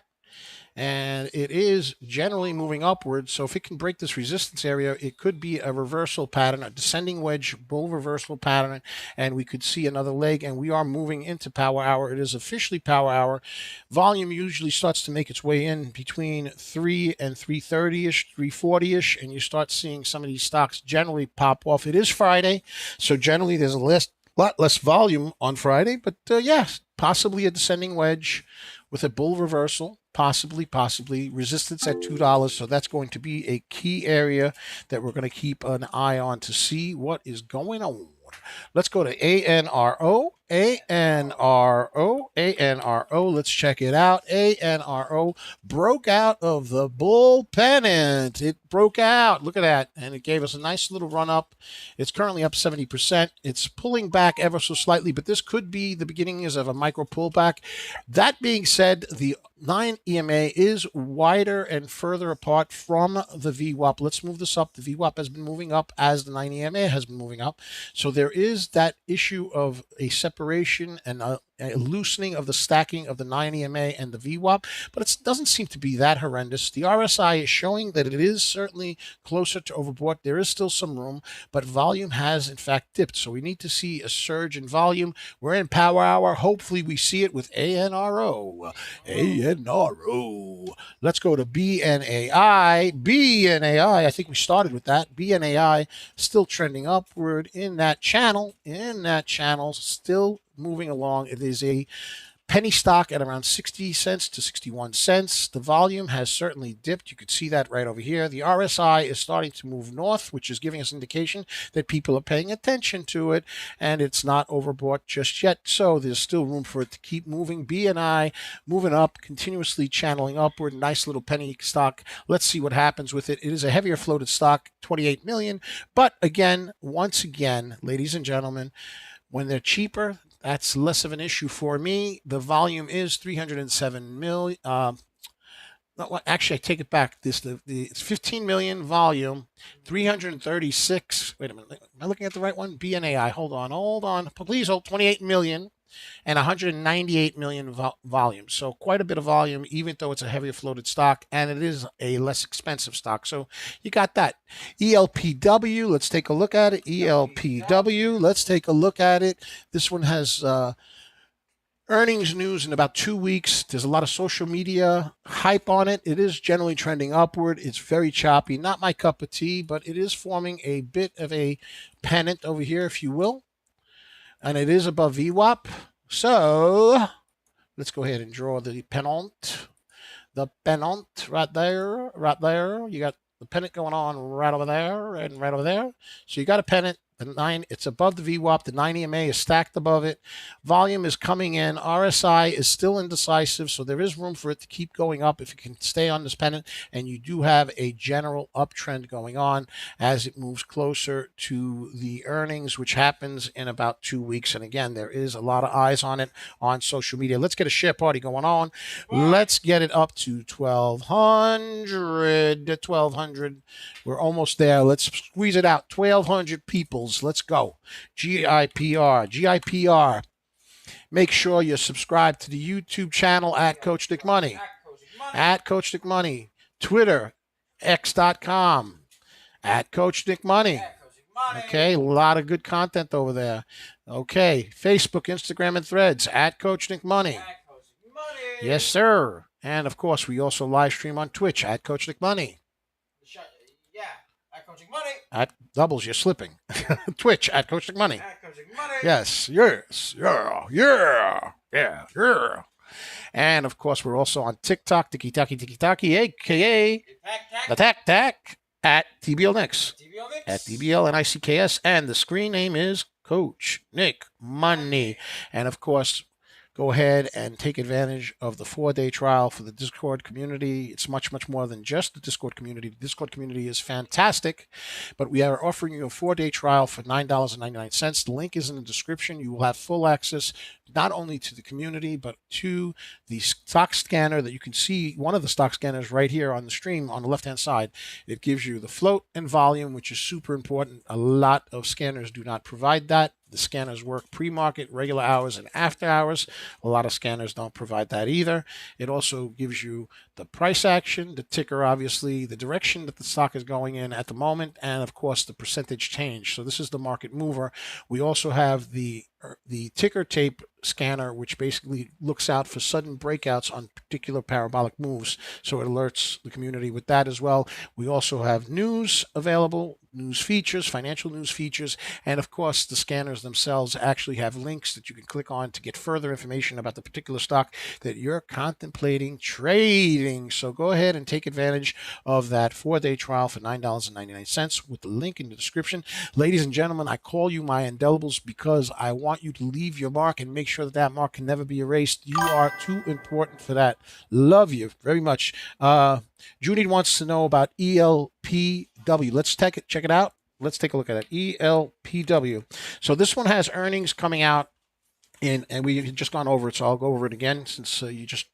And it is generally moving upwards. So if it can break this resistance area, it could be a reversal pattern, a descending wedge bull reversal pattern, and we could see another leg. And we are moving into power hour. It is officially power hour. Volume usually starts to make its way in between 3 and 330-ish, 340-ish, and you start seeing some of these stocks generally pop off. It is Friday, so generally there's a lot less volume on Friday, but yes, possibly a descending wedge with a bull reversal. Possibly resistance at $2. So that's going to be a key area that we're going to keep an eye on to see what is going on. Let's go to ANRO. Let's check it out. ANRO broke out of the bull pennant. It broke out. Look at that. And it gave us a nice little run up. It's currently up 70%. It's pulling back ever so slightly, but this could be the beginnings of a micro pullback. That being said, the 9 EMA is wider and further apart from the VWAP. Let's move this up. The VWAP has been moving up as the 9 EMA has been moving up. So there is that issue of a separation and a loosening of the stacking of the 9 EMA and the VWAP, but it doesn't seem to be that horrendous. The RSI is showing that it is certainly closer to overbought. There is still some room, but volume has in fact dipped. So we need to see a surge in volume. We're in power hour. Hopefully we see it with ANRO. Let's go to BNAI. I think we started with that. BNAI still trending upward in that channel. Still moving along. It is a penny stock at around 60 cents to 61 cents. The volume has certainly dipped. You could see that right over here. The RSI is starting to move north, which is giving us indication that people are paying attention to it, and it's not overbought just yet. So there's still room for it to keep moving. BNI moving up, continuously channeling upward. Nice little penny stock. Let's see what happens with it. It is a heavier floated stock, 28 million. But again, once again, ladies and gentlemen, when they're cheaper, that's less of an issue for me. The volume is 307 million. No, actually, I take it back. It's 15 million volume, 336. Wait a minute. Am I looking at the right one? BNAI. Hold on. Please hold. 28 million and 198 million volume. So quite a bit of volume, even though it's a heavier floated stock, and it is a less expensive stock. So you got that. ELPW, let's take a look at it. ELPW, let's take a look at it. This one has earnings news in about 2 weeks. There's a lot of social media hype on it. It is generally trending upward. It's very choppy. Not my cup of tea, but it is forming a bit of a pennant over here, if you will. And it is above VWAP. So let's go ahead and draw the pennant. The pennant right there, right there. You got the pennant going on right over there and right over there. So you got a pennant. It's above the VWAP. The 9 EMA is stacked above it. Volume is coming in. RSI is still indecisive, so there is room for it to keep going up if it can stay on this pennant. And you do have a general uptrend going on as it moves closer to the earnings, which happens in about 2 weeks. And again, there is a lot of eyes on it on social media. Let's get a share party going on. Let's get it up to 1,200. 1,200. We're almost there. Let's squeeze it out. 1,200 people. Let's go. GIPR. Make sure you're subscribed to the YouTube channel at Coach Nick Money. At Coach Nick Money. Twitter, x.com. At Coach Nick Money. Okay, a lot of good content over there. Okay, Facebook, Instagram, and Threads. At Coach Nick Money. Yes, sir. And, of course, we also live stream on Twitch at Coach Nick Money. Money. At doubles, you're slipping. Twitch at Coach Nick Money. Money. Yes, yeah. And of course, we're also on TikTok, Tiki Taki, aka the Tac at TBL Nicks. At TBL NICKS, and the screen name is Coach Nick Money. And of course, go ahead and take advantage of the 4-day trial for the Discord community. It's much, much more than just the Discord community. The Discord community is fantastic, but we are offering you a 4-day trial for $9.99. The link is in the description. You will have full access not only to the community, but to the stock scanner that you can see, one of the stock scanners right here on the stream on the left-hand side. It gives you the float and volume, which is super important. A lot of scanners do not provide that. The scanners work pre-market, regular hours, and after hours. A lot of scanners don't provide that either. It also gives you the price action, the ticker, obviously, the direction that the stock is going in at the moment, and of course the percentage change. So this is the market mover. We also have the ticker tape scanner, which basically looks out for sudden breakouts on particular parabolic moves. So it alerts the community with that as well. We also have news available, news features, financial news features, and of course the scanners themselves actually have links that you can click on to get further information about the particular stock that you're contemplating trading. So go ahead and take advantage of that 4-day trial for $9.99 with the link in the description. Ladies and gentlemen, I call you my indelibles because I want you to leave your mark and make sure that that mark can never be erased. You are too important for that. Love you very much. Judy wants to know about ELPW. Let's check it out. Let's take a look at it. ELPW. So this one has earnings coming out and we've just gone over it, so I'll go over it again since you just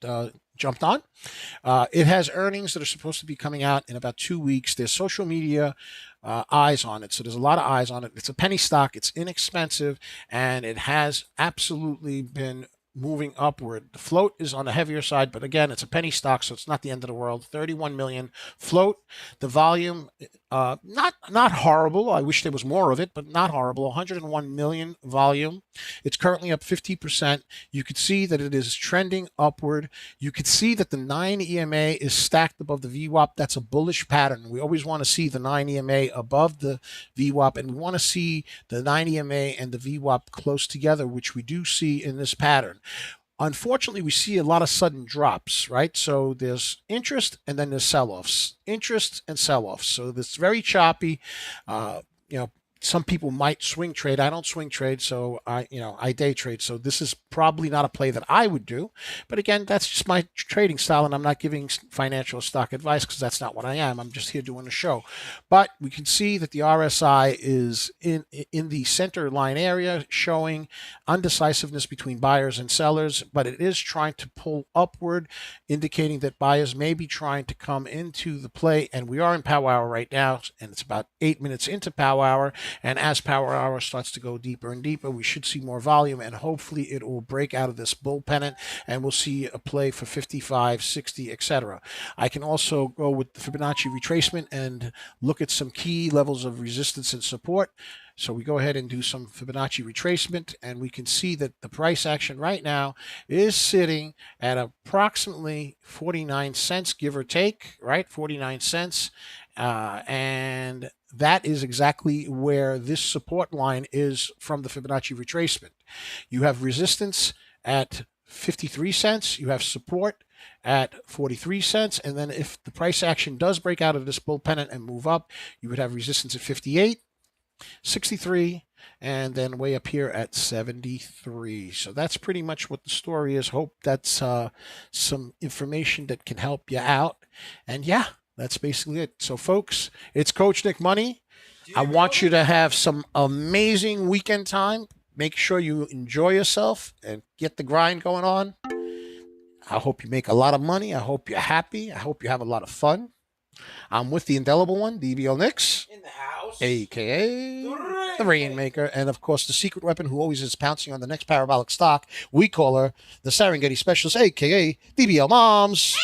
jumped on. It has earnings that are supposed to be coming out in about 2 weeks. There's social media eyes on it, so there's a lot of eyes on it. It's a penny stock. It's inexpensive, and it has absolutely been moving upward. The float is on the heavier side, but again, it's a penny stock, so it's not the end of the world. 31 million float. The volume, not horrible. I wish there was more of it, but not horrible. 101 million volume. It's currently up 50%. You could see that it is trending upward. You could see that the 9 EMA is stacked above the VWAP. That's a bullish pattern. We always want to see the 9 EMA above the VWAP, and we want to see the 9 EMA and the VWAP close together, which we do see in this pattern. unfortunately, we see a lot of sudden drops, right? So there's interest and then there's sell-offs, interest and sell-offs. So it's very choppy. You know, some people might swing trade. I don't swing trade, so I day trade. So this is probably not a play that I would do. But again, that's just my trading style, and I'm not giving financial stock advice because that's not what I am. I'm just here doing a show. But we can see that the RSI is in the center line area, showing undecisiveness between buyers and sellers, but it is trying to pull upward, indicating that buyers may be trying to come into the play. And we are in power hour right now, and it's about 8 minutes into power hour. And as power hour starts to go deeper and deeper, we should see more volume, and hopefully it will break out of this bull pennant, and we'll see a play for 55, 60, etc. I can also go with the Fibonacci retracement and look at some key levels of resistance and support. So we go ahead and do some Fibonacci retracement, and we can see that the price action right now is sitting at approximately 49 cents, give or take, right? 49 cents. And that is exactly where this support line is from the Fibonacci retracement. You have resistance at 53 cents. You have support at 43 cents. And then if the price action does break out of this bull pennant and move up, you would have resistance at 58, 63, and then way up here at 73. So that's pretty much what the story is. Hope that's some information that can help you out. And yeah, that's basically it. So folks, it's Coach Nick Money. I want you to have some amazing weekend time. Make sure you enjoy yourself and get the grind going on. I hope you make a lot of money. I hope you're happy. I hope you have a lot of fun. I'm with the indelible one, DBL Nicks, In the house. a.k.a. the Rainmaker, and of course the secret weapon who always is pouncing on the next parabolic stock. We call her the Serengeti Specialist, a.k.a. DBL Moms.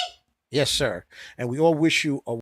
Yes, sir. And we all wish you a